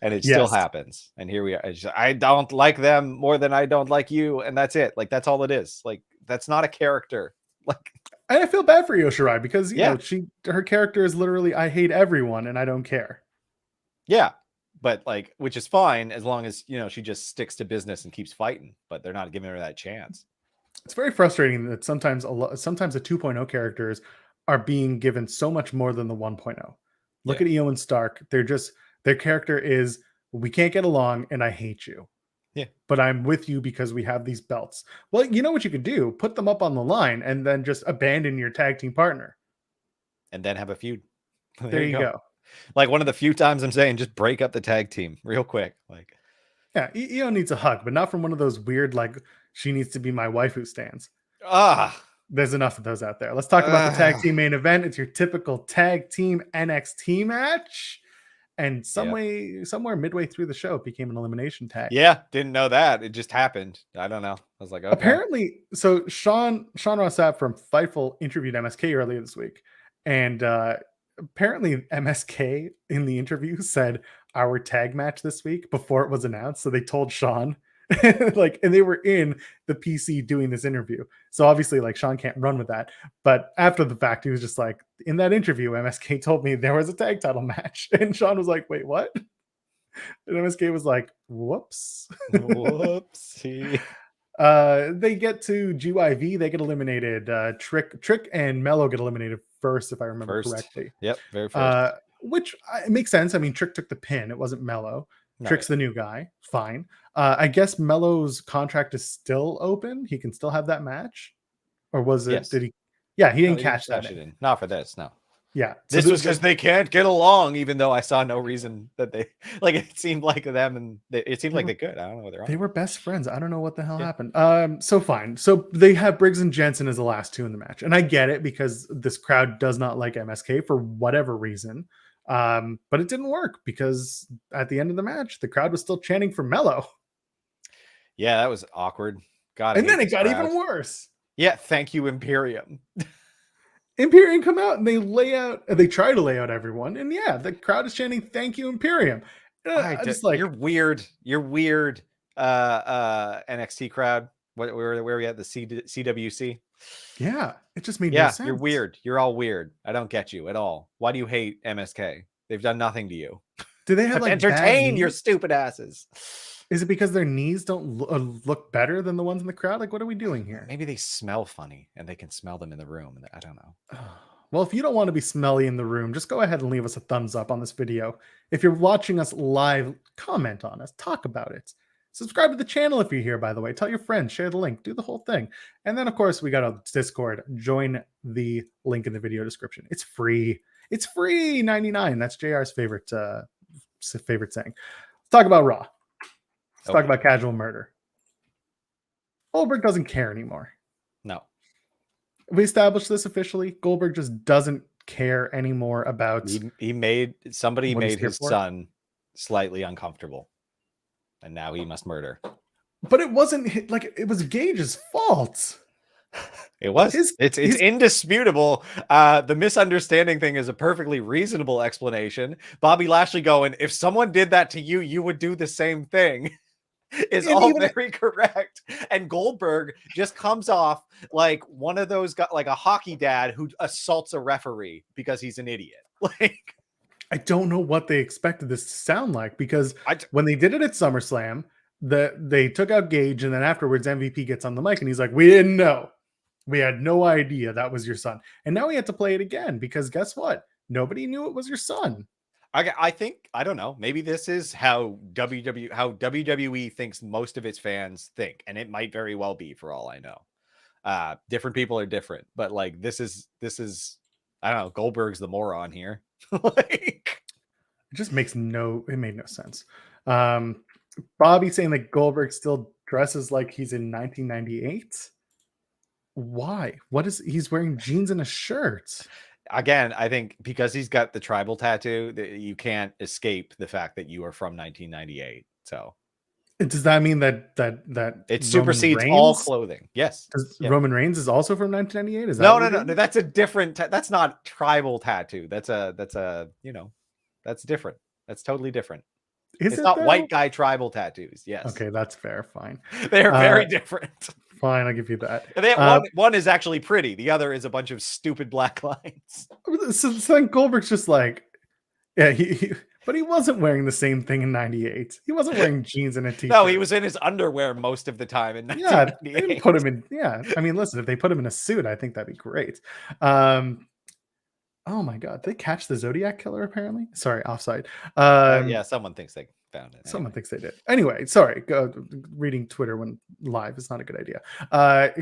And it still happens. And here we are. I don't like them more than I don't like you. And that's it. Like, that's all it is. Like, that's not a character. Like, and I feel bad for Io Shirai because, you know, her character is literally, I hate everyone and I don't care. Yeah. But like, which is fine as long as, you know, she just sticks to business and keeps fighting, but they're not giving her that chance. It's very frustrating that sometimes the 2.0 characters are being given so much more than the 1.0. Look at Io and Stark. Their character is, we can't get along and I hate you. Yeah. But I'm with you because we have these belts. Well, you know what you could do? Put them up on the line and then just abandon your tag team partner. And then have a feud. There you go. Like, one of the few times I'm saying, just break up the tag team real quick. Like, yeah, Io needs a hug, but not from one of those weird, like, she needs to be my waifu stands. There's enough of those out there. Let's talk about the tag team main event. It's your typical tag team NXT match. And somewhere midway through the show, it became an elimination tag. Yeah, didn't know that. It just happened. I don't know. I was like, okay. Apparently, so Sean Ross Sapp from Fightful interviewed MSK earlier this week. And apparently MSK in the interview said our tag match this week before it was announced. So they told Sean, like, and they were in the PC doing this interview. So obviously, like, Sean can't run with that. But after the fact, he was just like, in that interview, MSK told me there was a tag title match. And Sean was like, wait, what? And MSK was like, whoops. Whoopsie. They get to GYV, they get eliminated. Trick and Mello get eliminated first, if I remember correctly. Yep, very first. Which it makes sense. I mean, Trick took the pin. It wasn't Mello. Trick's the new guy. Fine. I guess Mello's contract is still open. He can still have that match. Or was it? Yes. Did he? Yeah, he didn't catch that in. Not for this. No. Yeah. This was because they can't get along, even though I saw no reason that they, like, it seemed like them and it seemed like they could. I don't know what they're on. They were best friends. I don't know what the hell happened. So fine. So they have Briggs and Jensen as the last two in the match. And I get it because this crowd does not like MSK for whatever reason. But it didn't work because at the end of the match, the crowd was still chanting for Mello. Yeah, that was awkward. God, and then it got even worse. Yeah, thank you, Imperium. Imperium come out and they try to lay out everyone. And yeah, the crowd is chanting, thank you, Imperium. Just like, you're weird. NXT crowd. Where are we at? The CWC? Yeah, it just made no sense. You're weird. You're all weird. I don't get you at all. Why do you hate MSK? They've done nothing to you. Do they have like entertain your stupid asses? Is it because their knees don't look better than the ones in the crowd? Like, what are we doing here? Maybe they smell funny and they can smell them in the room. I don't know. Well, if you don't want to be smelly in the room, just go ahead and leave us a thumbs up on this video. If you're watching us live, comment on us, talk about it. Subscribe to the channel if you're here, by the way. Tell your friends, share the link, do the whole thing. And then, of course, we got a Discord. Join the link in the video description. It's free. It's free, 99. That's JR's favorite saying. Let's talk about Raw. Let's talk about casual murder. Goldberg doesn't care anymore. No. We established this officially. Goldberg just doesn't care anymore about... Somebody made his son slightly uncomfortable. And now he must murder. But it wasn't like it was Gage's fault. It was. It's indisputable. The misunderstanding thing is a perfectly reasonable explanation. Bobby Lashley going, if someone did that to you, you would do the same thing. Is all very correct. And Goldberg just comes off like one of those guys, like a hockey dad who assaults a referee because he's an idiot. Like, I don't know what they expected this to sound like, because when they did it at SummerSlam, they took out Gage, and then afterwards MVP gets on the mic and he's like, we didn't know. We had no idea that was your son. And now we had to play it again because guess what? Nobody knew it was your son. I think, I don't know, maybe this is how WWE thinks most of its fans think, and it might very well be, for all I know. Different people are different, but like this is I don't know, Goldberg's the moron here. Like, it just makes it made no sense. Bobby saying that Goldberg still dresses like he's in 1998. Why? He's wearing jeans and a shirt. Again, I think because he's got the tribal tattoo, that you can't escape the fact that you are from 1998. So does that mean that it supersedes all clothing? Yes. Roman Reigns is also from 1998? Is that no. That's a different. That's not tribal tattoo. That's different. That's totally different. Is It's it not though? white guy tribal tattoos. Yes. Okay, that's fair. Fine. They are very different. Fine, I'll give you that. And they one is actually pretty. The other is a bunch of stupid black lines. So then Goldberg's just like, yeah, but he wasn't wearing the same thing in 98. He wasn't wearing jeans and a t-shirt. No, he was in his underwear most of the time in 1998. Yeah, they didn't put him in. Yeah, I mean, listen, if they put him in a suit, I think that'd be great. Oh my God, they catch the Zodiac Killer apparently. Sorry, offside. Yeah, someone thinks they found it. Someone thinks they did. Anyway, sorry. Reading Twitter when live is not a good idea.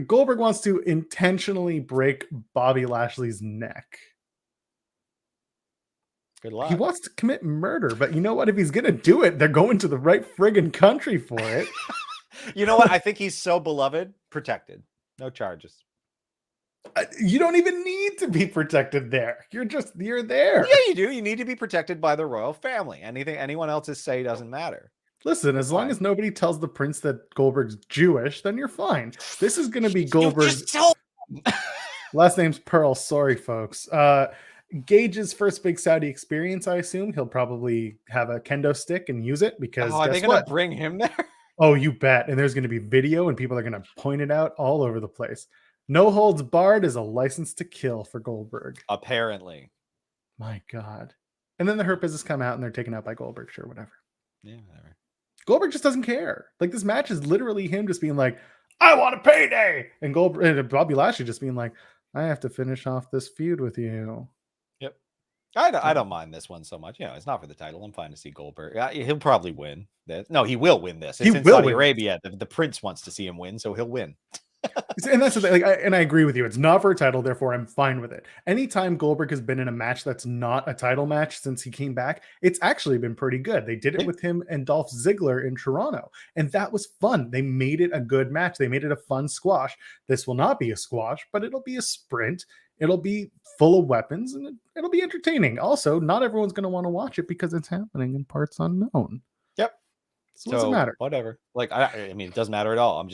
Goldberg wants to intentionally break Bobby Lashley's neck. Good luck. He wants to commit murder, but you know what? If he's gonna do it, they're going to the right friggin' country for it. You know what? I think he's so beloved, protected, no charges. You don't even need to be protected there. You're there. Yeah, you do. You need to be protected by the royal family. Anyone else's say doesn't matter. Listen, as long as nobody tells the prince that Goldberg's Jewish, then you're fine. This is going to be Goldberg's last name's Pearl. Sorry, folks. Gage's first big Saudi experience, I assume. He'll probably have a kendo stick and use it because are they going to bring him there? Oh, you bet. And there's going to be video and people are going to point it out all over the place. No holds barred is a license to kill for Goldberg. Apparently. My God. And then the Hurt Business come out and they're taken out by Goldberg. Sure, whatever. Yeah, whatever. Goldberg just doesn't care. Like, this match is literally him just being like, I want a payday. And Goldberg and Bobby Lashley just being like, I have to finish off this feud with you. Yep. I don't mind this one so much. You know, it's not for the title. I'm fine to see Goldberg. He'll probably win this. No, he will win this. It's in Saudi Arabia. The prince wants to see him win, so he'll win. And that's the thing. And I agree with you. It's not for a title, therefore I'm fine with it. Anytime Goldberg has been in a match that's not a title match since he came back, it's actually been pretty good. They did it with him and Dolph Ziggler in Toronto, and that was fun. They made it a good match. They made it a fun squash. This will not be a squash, but it'll be a sprint. It'll be full of weapons, and it'll be entertaining. Also, not everyone's going to want to watch it because it's happening in parts unknown. Yep. So what's it matter? Whatever. Like, I mean, it doesn't matter at all.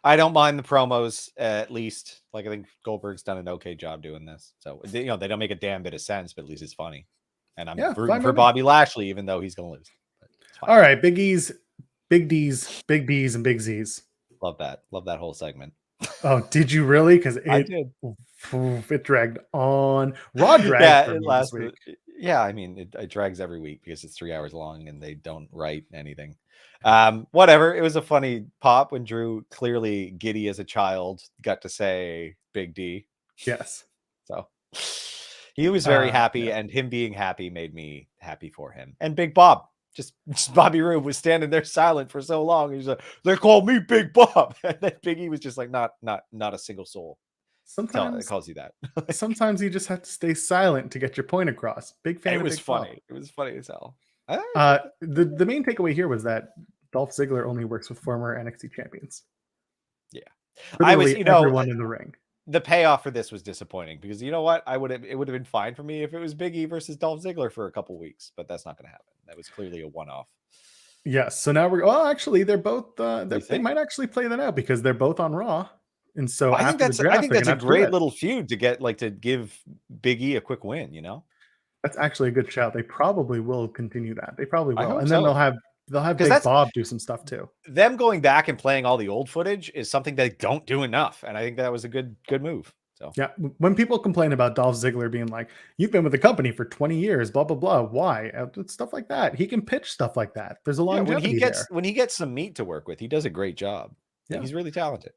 I don't mind the promos, at least. Like, I think Goldberg's done an okay job doing this. So, they don't make a damn bit of sense, but at least it's funny. And I'm rooting for Bobby Lashley, even though he's going to lose. All right, Big E's, Big D's, Big B's, and Big Z's. Love that. Love that whole segment. Oh, did you really? Because I did. It dragged on. Raw dragged last week. Yeah, I mean, it drags every week because it's 3 hours long and they don't write anything. Whatever. It was a funny pop when Drew, clearly giddy as a child, got to say Big D. Yes. So he was very happy, and him being happy made me happy for him. And Big Bob, just Bobby Roode was standing there silent for so long. He's like, they call me Big Bob. And then Biggie was just like, not a single soul. Sometimes it calls you that. Sometimes you just have to stay silent to get your point across. Big fan. It was funny. It was funny as hell. The main takeaway here was that Dolph Ziggler only works with former NXT champions. Yeah, literally everyone in the ring. The payoff for this was disappointing because you know what? It would have been fine for me if it was Big E versus Dolph Ziggler for a couple weeks, but that's not going to happen. That was clearly a one-off. Yes. So now actually, they're both. They might actually play that out because they're both on Raw. And so I think that's a great little feud to get, like, to give Big E a quick win, you know? That's actually a good shout. They probably will continue that. They probably will. And then they'll have Big Bob do some stuff too. Them going back and playing all the old footage is something they don't do enough. And I think that was a good move. So yeah, when people complain about Dolph Ziggler being like, you've been with the company for 20 years, blah, blah, blah. Why? Stuff like that. He can pitch stuff like that. There's a longevity when he gets some meat to work with, he does a great job. Yeah. He's really talented.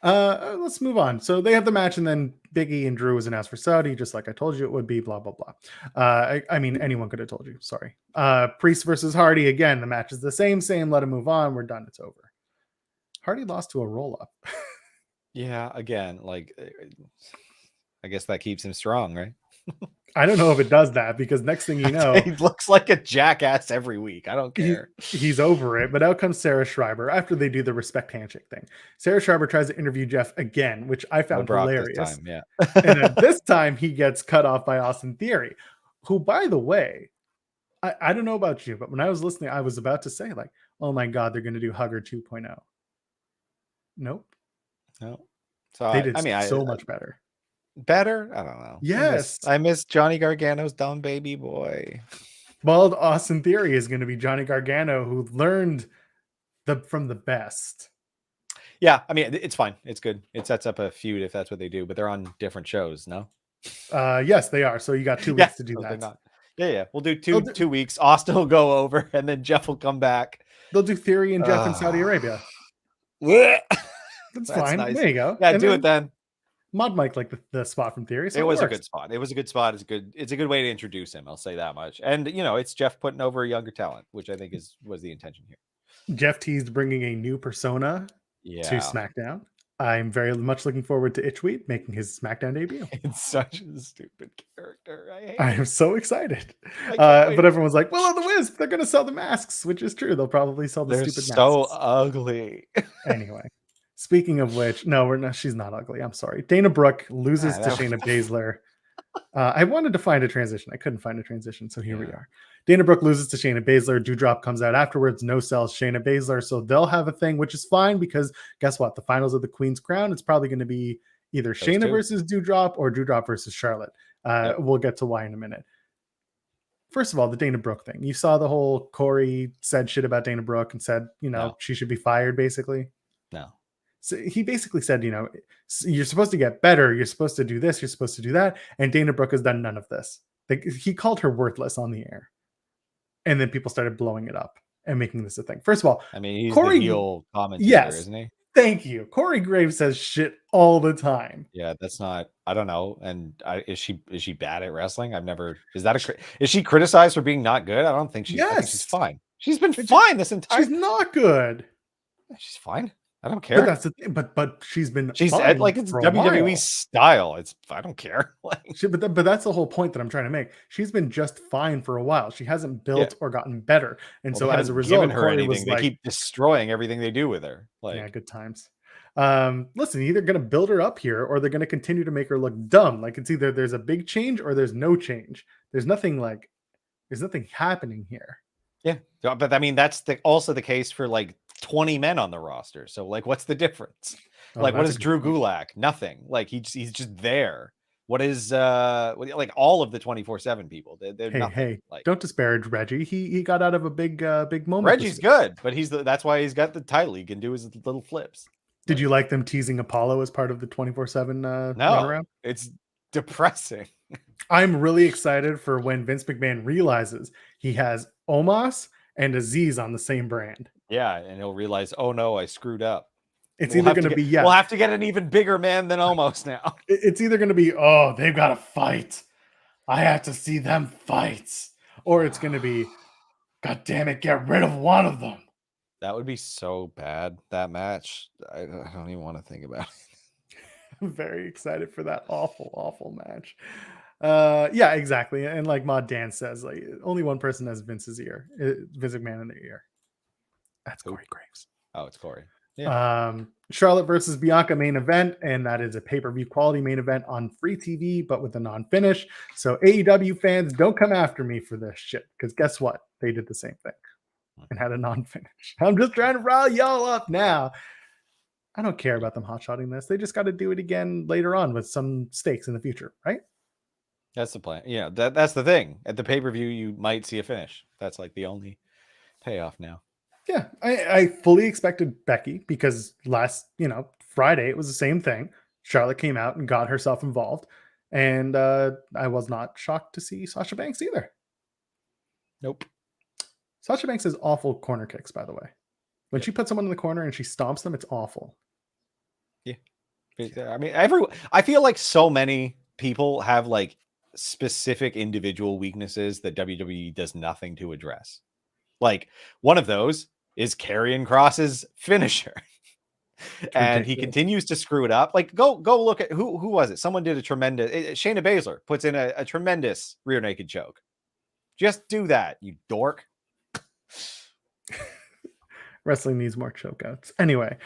Let's move on. So they have the match, and then Big E and Drew was announced for Saudi, just like I told you it would be, blah, blah, blah. I mean, anyone could have told you. Sorry. Priest versus Hardy. Again, the match is the same. Let him move on. We're done. It's over. Hardy lost to a roll-up. Yeah, again, like, I guess that keeps him strong, right? I don't know if it does that, because next thing you know, he looks like a jackass every week. I don't care. He's over it. But out comes Sarah Schreiber after they do the respect handshake thing. Sarah Schreiber tries to interview Jeff again, which I found hilarious. This time, yeah. And at this time, he gets cut off by Austin Theory, who, by the way, I don't know about you, but when I was listening, I was about to say, like, oh my God, they're going to do Hugger 2.0. Nope. No. So they did so much better. Better? I don't know. Yes. I miss Johnny Gargano's dumb baby boy. Bald Austin Theory is going to be Johnny Gargano, who learned from the best. Yeah, I mean, it's fine. It's good. It sets up a feud if that's what they do, but they're on different shows, no? Yes, they are. So you got 2 Yeah, weeks to do no, they're that. not. Yeah. We'll do They'll two weeks. Austin will go over, and then Jeff will come back. They'll do Theory and Jeff in Saudi Arabia. That's fine. Nice. There you go. Yeah, and do it then. Mod Mike liked the spot from Theory. So it was a good spot. It was a good spot. It's a good way to introduce him. I'll say that much. And it's Jeff putting over a younger talent, which I think was the intention here. Jeff teased bringing a new persona to SmackDown. I'm very much looking forward to Itchweed making his SmackDown debut. It's such a stupid character. I am so excited. But everyone's like, "Will o' the Wisp, they're going to sell the masks," which is true. They'll probably sell the stupid masks. So ugly. Anyway, speaking of which, no, she's not ugly. I'm sorry. Dana Brooke loses to Shayna Baszler. I wanted to find a transition. I couldn't find a transition, so here we are. Dana Brooke loses to Shayna Baszler. Doudrop comes out afterwards. No sells Shayna Baszler, so they'll have a thing, which is fine because guess what? The finals of the Queen's Crown, it's probably going to be either Shayna versus Doudrop or Doudrop versus Charlotte. We'll get to why in a minute. First of all, the Dana Brooke thing. You saw the whole Corey said shit about Dana Brooke and said, she should be fired, basically. No. So he basically said, you're supposed to get better. You're supposed to do this. You're supposed to do that. And Dana Brooke has done none of this. He called her worthless on the air. And then people started blowing it up and making this a thing. First of all, I mean, he's the heel commentator, isn't he? Thank you. Corey Graves says shit all the time. Yeah, that's not, I don't know. And is she bad at wrestling? I've never, is she criticized for being not good? I don't think I think she's fine. She's been fine this entire. She's not good. She's fine. I don't care. But that's the thing. But she's fine like it's WWE style. I don't care. But that's the whole point that I'm trying to make. She's been just fine for a while. She hasn't built or gotten better, and so as a result, Corey was they keep destroying everything they do with her. Good times. Listen, either going to build her up here, or they're going to continue to make her look dumb. Like it's either there's a big change or there's no change. There's nothing happening here. Yeah, but I mean that's also the case for 20 men on the roster. So what's the difference? What is Drew Gulak? Nothing. He's just there. What is all of the 24/7 people? They're nothing. Hey, don't disparage Reggie. He got out of a big moment. Reggie's good, but that's why he's got the title. He can do his little flips. Did you like them teasing Apollo as part of the 24/7 no, it's depressing. I'm really excited for when Vince McMahon realizes he has Omos and Aziz on the same brand. Yeah, and he'll realize, oh no, I screwed up. It's either going to be we'll have to get an even bigger man than Omos now. It's either going to be, they've got to fight. I have to see them fight. Or it's going to be, God damn it, get rid of one of them. That would be so bad, that match. I don't even want to think about it. I'm very excited for that awful, awful match. Yeah, exactly. And like Mod Dan says, only one person has Vince's ear, Vince McMahon in their ear. That's Corey Graves. Oh, it's Corey. Yeah. Charlotte versus Bianca main event, and that is a pay-per-view quality main event on free TV, but with a non-finish. So AEW fans, don't come after me for this shit, because guess what? They did the same thing and had a non-finish. I'm just trying to rile y'all up now. I don't care about them hot-shotting this. They just got to do it again later on with some stakes in the future, right? That's the plan. Yeah, that's the thing. At the pay-per-view, you might see a finish. That's the only payoff now. Yeah, I fully expected Becky because last, Friday, it was the same thing. Charlotte came out and got herself involved. And I was not shocked to see Sasha Banks either. Nope. Sasha Banks has awful corner kicks, by the way. When she puts someone in the corner and she stomps them, it's awful. Yeah. I mean, I feel like so many people have specific individual weaknesses that WWE does nothing to address. One of those is Karrion Kross's finisher. And he continues to screw it up. Go look at who was it? Someone did a tremendous Shayna Baszler puts in a tremendous rear naked choke. Just do that, you dork. Wrestling needs more chokeouts. Anyway,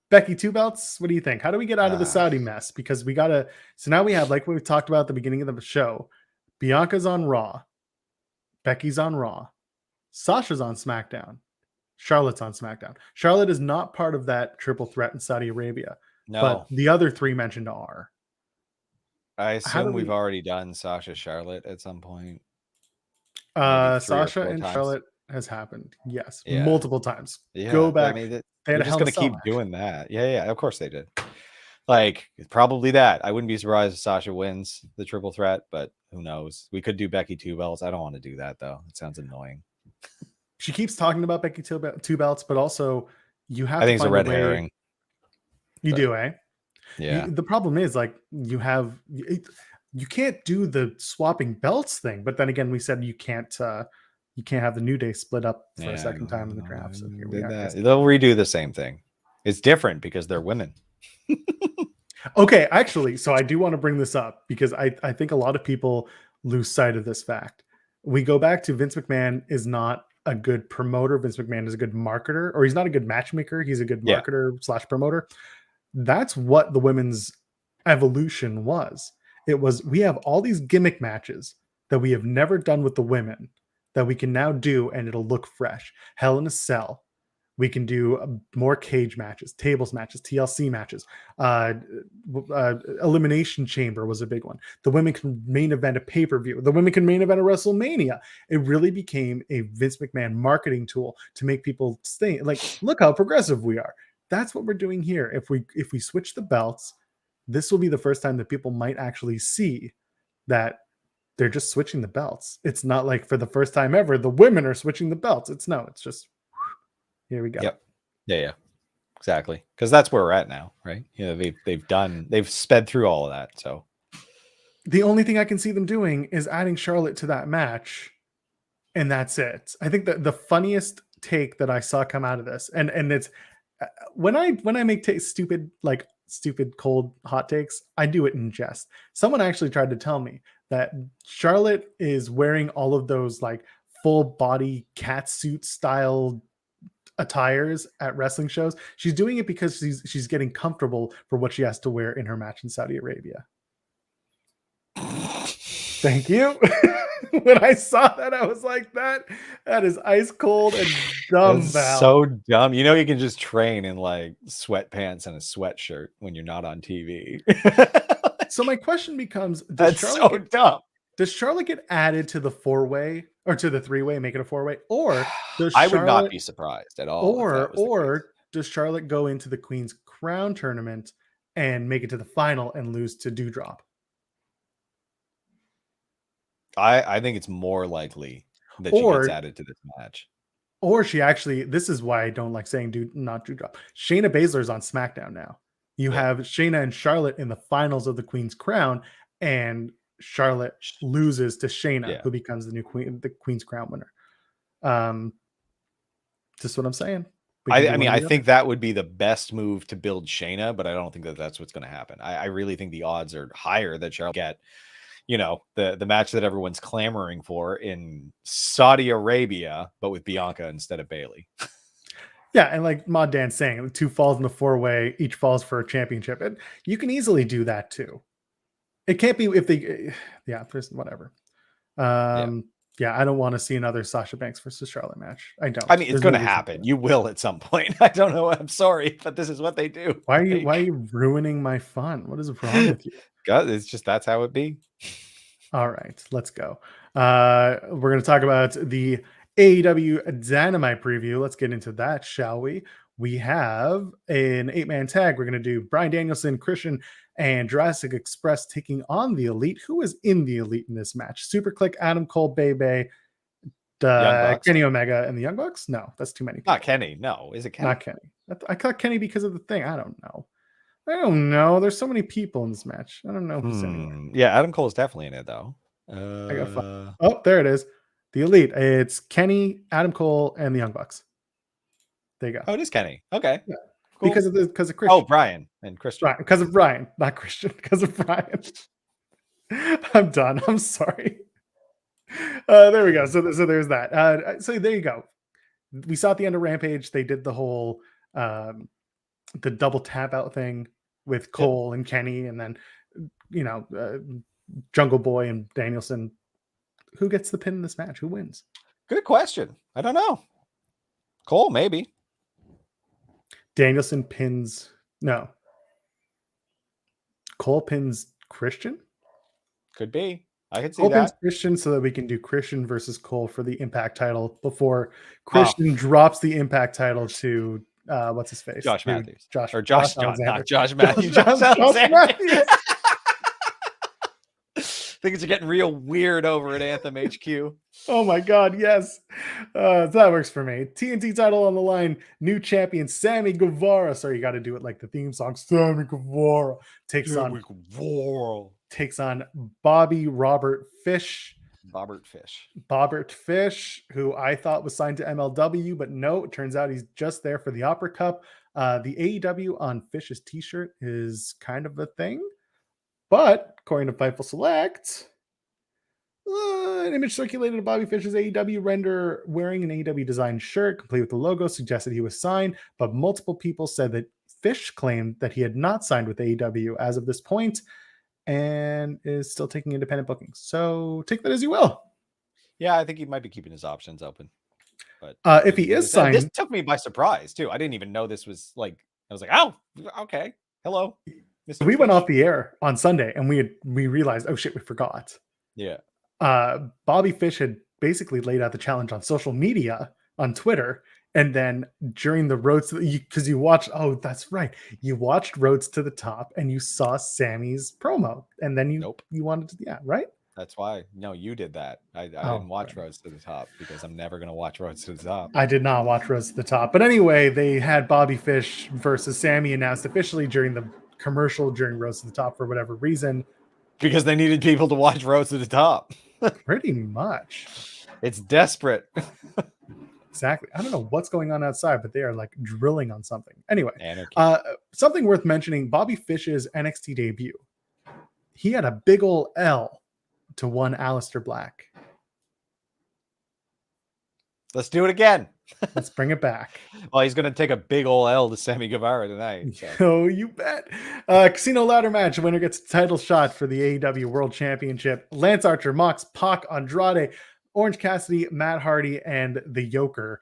Becky, 2 belts. What do you think? How do we get out of the Saudi mess? Because we gotta. So now we have, like what we talked about at the beginning of the show, Bianca's on Raw, Becky's on Raw, Sasha's on SmackDown, Charlotte's on SmackDown. Charlotte is not part of that triple threat in Saudi Arabia. No, but the other 3 mentioned are. I assume we've already done Sasha Charlotte at some point. maybe 3 or Sasha 4 and times. Charlotte has happened. Yes, Yeah. multiple times. Yeah. Go I back. mean, They had they're a just Hell in a gonna Cell keep match. doing that. Yeah, yeah. Of course they did. Like probably that. I wouldn't be surprised if Sasha wins the triple threat, but who knows? We could do Becky 2 belts. I don't want to do that though. It sounds annoying. She keeps talking about Becky two belts, but also you have I to think it's a find a red way. herring. You But, do, eh? yeah. The problem is like you can't do the swapping belts thing, but then again, we said you can't have the New Day split up for a second time in the draft. So here we Did are. that. They'll redo the same thing. It's different because they're women. Okay, actually, so I do want to bring this up because I think a lot of people lose sight of this fact. We go back to Vince McMahon is not a good promoter. Vince McMahon is a good marketer, or he's not a good matchmaker. He's a good Yeah. marketer / promoter. That's what the women's evolution was. It was, we have all these gimmick matches that we have never done with the women that we can now do, and it'll look fresh. Hell in a Cell. We can do more cage matches, tables matches, TLC matches. Elimination Chamber was a big one. The women can main event a pay-per-view. The women can main event a WrestleMania. It really became a Vince McMahon marketing tool to make people think, like, look how progressive we are. That's what we're doing here. If we switch the belts, this will be the first time that people might actually see that they're just switching the belts. It's not like for the first time ever, the women are switching the belts. It's just here we go. Yep. Yeah. Exactly. Because that's where we're at now, right? You know, they've sped through all of that. So the only thing I can see them doing is adding Charlotte to that match, and that's it. I think that the funniest take that I saw come out of this, and it's when I make stupid cold hot takes, I do it in jest. Someone actually tried to tell me that Charlotte is wearing all of those like full body cat suit style attires at wrestling shows. She's doing it because she's getting comfortable for what she has to wear in her match in Saudi Arabia. Thank you. When I saw that, I was like, that is ice cold and dumb, Val. So dumb. You know, you can just train in like sweatpants and a sweatshirt when you're not on TV. So my question becomes, that's so dumb. Does Charlotte get added to the 4-way or to the 3-way, make it a 4-way? Or does I would not be surprised at all. Or does Charlotte go into the Queen's Crown tournament and make it to the final and lose to Doudrop? I think it's more likely that she gets added to this match. Or she actually, this is why I don't like saying not Doudrop. Shayna Baszler's on SmackDown now. You have Shayna and Charlotte in the finals of the Queen's Crown, and Charlotte loses to Shayna, who becomes the Queen's Crown winner. Just what I'm saying. I mean, I think that would be the best move to build Shayna, but I don't think that that's what's going to happen. I really think the odds are higher that Charlotte get, you know, the match that everyone's clamoring for in Saudi Arabia, but with Bianca instead of Bayley. Yeah, and like Mod Dan saying, 2 falls in the 4-way, each falls for a championship. And you can easily do that too. It can't be if they, there's whatever. Yeah, I don't want to see another Sasha Banks versus Charlotte match. I don't. I mean, it's going to happen. You will at some point. I don't know. I'm sorry, but this is what they do. Why are you ruining my fun? What is wrong with you? God, it's just that's how it be. All right, let's go. We're going to talk about the AEW Dynamite preview. Let's get into that, shall we? We have an 8-man tag. We're going to do Bryan Danielson, Christian, and Jurassic Express taking on the Elite. Who is in the Elite in this match? Super Click, Adam Cole, Bebe, Kenny Omega, and the Young Bucks? No, that's too many people. Not Kenny. No, is it Kenny? Not Kenny. I thought Kenny because of the thing. I don't know. There's so many people in this match. I don't know who's anywhere. Yeah, Adam Cole is definitely in it though. I got oh, there it is. The Elite. It's Kenny, Adam Cole, and the Young Bucks. There you go. Oh, it is Kenny. Okay. Yeah. Cool. Because of Christian. Oh, Brian and Christian. Right, because of Brian, not Christian. Because of Brian. I'm done. I'm sorry. There we go. So there's that. So there you go. We saw at the end of Rampage, they did the whole the double tap out thing with Cole and Kenny, and then Jungle Boy and Danielson. Who gets the pin in this match? Who wins? Good question. I don't know. Cole, maybe. Danielson pins. No. Cole pins Christian? Could be. I can see Hope and that. Christian, so that we can do Christian versus Cole for the Impact title before Oh. Christian drops the Impact title to what's his face? Josh Dude, Matthews. Josh Or Josh Alexander. not Josh Matthews. Josh Alexander. Matthews. Things are getting real weird over at Anthem HQ. Oh my God, yes. So that works for me. TNT title on the line. New champion Sammy Guevara. Sorry, you got to do it like the theme song. Sammy Guevara takes on Bobby Robert Fish. Bobbert Fish, who I thought was signed to MLW, but no, it turns out he's just there for the Opera Cup. The AEW on Fish's t-shirt is kind of a thing, but according to Fightful Select, an image circulated of Bobby Fish's AEW render wearing an AEW designed shirt, complete with the logo, suggested he was signed, but multiple people said that Fish claimed that he had not signed with AEW as of this point, and is still taking independent bookings. So take that as you will. Yeah, I think he might be keeping his options open. But if he is signed, this took me by surprise too. I didn't even know this was like. I was like, oh, okay, hello. Mr. We went off the air on Sunday, and we realized, oh shit, we forgot. Yeah. Bobby Fish had basically laid out the challenge on social media on Twitter. And then during the roads, because you watched, oh, that's right. You watched Roads to the Top and you saw Sammy's promo. And then you wanted to, yeah, right? That's why. No, you did that. I didn't watch Roads to the Top because I'm never going to watch Roads to the Top. I did not watch Roads to the Top. But anyway, they had Bobby Fish versus Sammy announced officially during the commercial during Roads to the Top for whatever reason. Because they needed people to watch Roads to the Top. Pretty much. It's desperate. Exactly. I don't know what's going on outside, but they are like drilling on something. Anyway, something worth mentioning, Bobby Fish's NXT debut. He had a big ol' L to one Aleister Black. Let's do it again. Let's bring it back. Well, he's going to take a big ol' L to Sammy Guevara tonight. So. Oh, you bet. Casino ladder match. Winner gets a title shot for the AEW World Championship. Lance Archer, Mox, Pac, Andrade, Orange Cassidy, Matt Hardy, and the Joker.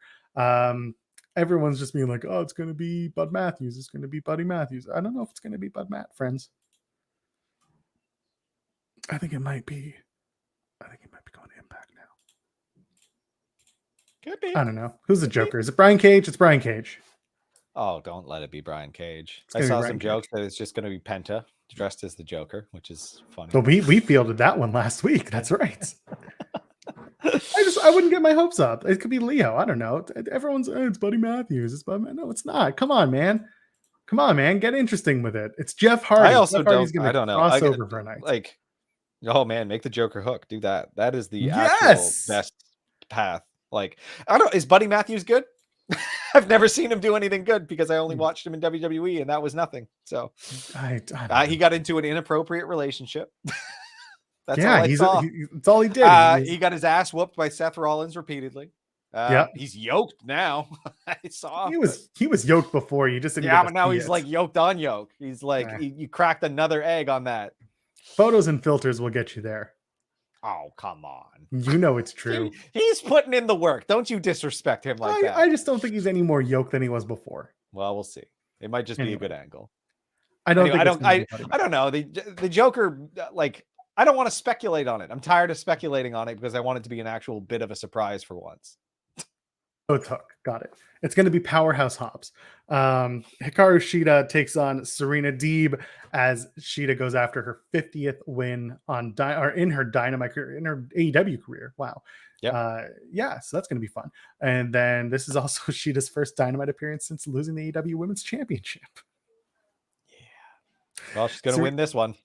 Everyone's just being like, oh, it's going to be Bud Matthews. It's going to be Buddy Matthews. I don't know if it's going to be Bud Matt, friends. I think it might be going to Impact now. Could be. I don't know. Who's the Joker? Is it Brian Cage? It's Brian Cage. Oh, don't let it be Brian Cage. I saw some jokes that it's just going to be Penta dressed as the Joker, which is funny. But we fielded that one last week. That's right. I wouldn't get my hopes up. It could be Leo. I don't know. Everyone's it's Buddy Matthews. It's Buddy. No, it's not. Come on, man. Get interesting with it. It's Jeff Hardy. I also Jeff Hardy's I don't know. Crossover for a night. Like, oh man, make the Joker hook. Do that. That is the actual best path. Like, I don't. Is Buddy Matthews good? I've never seen him do anything good because I only watched him in WWE and that was nothing. So he got into an inappropriate relationship. That's all I saw. That's all he did. He got his ass whooped by Seth Rollins repeatedly. He's yoked now. I saw he was yoked before. You just didn't but now he's like yoked on yoke. He's like you cracked another egg on that. Photos and filters will get you there. Oh, come on. You know it's true. He's putting in the work. Don't you disrespect him like that. I just don't think he's any more yoked than he was before. Well, we'll see. It might just be a good angle. I don't know. The Joker, like, I don't want to speculate on it. I'm tired of speculating on it because I want it to be an actual bit of a surprise for once. Got it. It's going to be Powerhouse Hobbs. Hikaru Shida takes on Serena Deeb as Shida goes after her 50th win in her Dynamite career, in her AEW career. Wow. Yeah. So that's going to be fun. And then this is also Shida's first Dynamite appearance since losing the AEW Women's Championship. Well, she's going to win this one.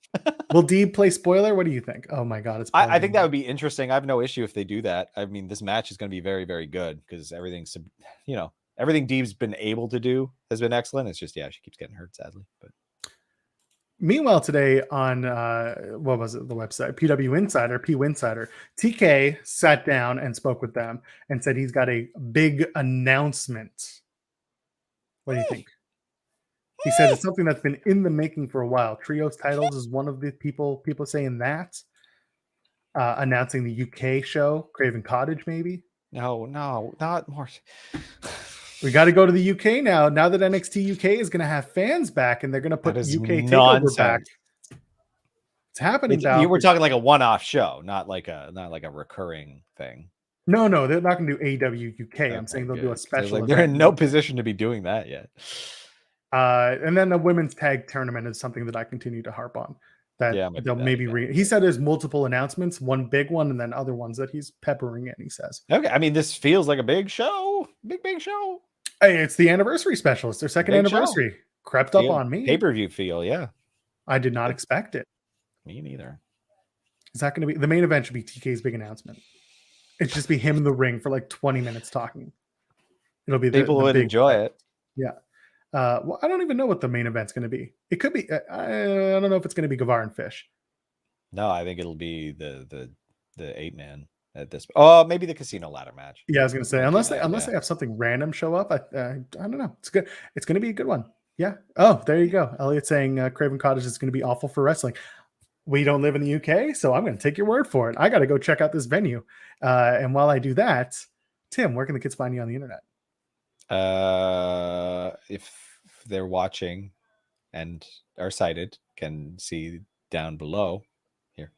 Will Deeb play spoiler? What do you think? Oh my God. I think that would be interesting. I have no issue if they do that. I mean, this match is going to be very, very good because everything Deeb's been able to do has been excellent. It's just, she keeps getting hurt, sadly. But meanwhile, today on, what was it? The website, PW Insider, TK sat down and spoke with them and said he's got a big announcement. What do you think? He said it's something that's been in the making for a while. Trios titles is one of the people saying that. Announcing the UK show, Craven Cottage, maybe. No, not more. We got to go to the UK now. Now that NXT UK is going to have fans back, and they're going to put UK Takeover back. It's happening now. You were talking like a one-off show, not like a recurring thing. No, they're not going to do AEW UK. I'm saying they'll do a special They're event. in no position to be doing that yet. And then the women's tag tournament is something that I continue to harp on. That they'll maybe he said there's multiple announcements, one big one, and then other ones that he's peppering in. He says, okay, I mean, this feels like a big show, big show. Hey, it's the anniversary special. It's their second anniversary. Crept up on me. Pay-per-view feel, yeah. I did not expect it. Me neither. Is that going to be the main event? Should be TK's big announcement. It should just be him in the ring for like 20 minutes talking. It'll be people would enjoy it. Yeah. Well, I don't even know what the main event's going to be. It could be. I don't know if it's going to be Guevara and Fish. No, I think it'll be the 8-man at this. Oh, maybe the casino ladder match. Yeah, I was going to say unless they have something random show up. I don't know. It's good. It's going to be a good one. Yeah. Oh, there you go. Elliot saying Craven Cottage is going to be awful for wrestling. We don't live in the UK, so I'm going to take your word for it. I got to go check out this venue. And while I do that, Tim, where can the kids find you on the internet? If they're watching and are sighted, can see down below here.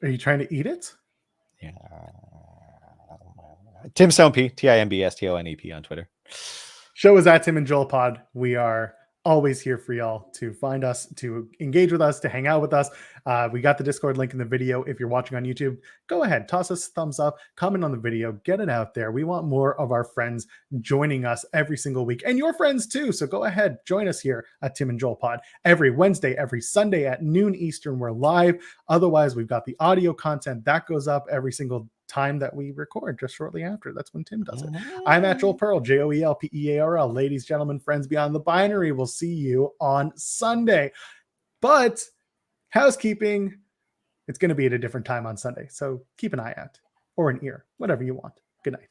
Are you trying to eat it? Yeah. Tim Stonep, TIMBSTONEP on Twitter. Show is at Tim and Joel Pod. We are always here for y'all to find us, to engage with us, to hang out with us. We got the Discord link in the video. If you're watching on YouTube, go ahead, toss us a thumbs up, comment on the video, get it out there. We want more of our friends joining us every single week, and your friends too. So go ahead, join us here at Tim and Joel Pod every Wednesday, every Sunday at noon Eastern. We're live. Otherwise, we've got the audio content that goes up every single time that we record, just shortly after. That's when Tim does it. I'm at Joel Pearl, JoelPearl. Ladies, gentlemen, friends beyond the binary, we'll see you on Sunday. But housekeeping, it's going to be at a different time on Sunday, so keep an eye out or an ear, whatever you want. Good night.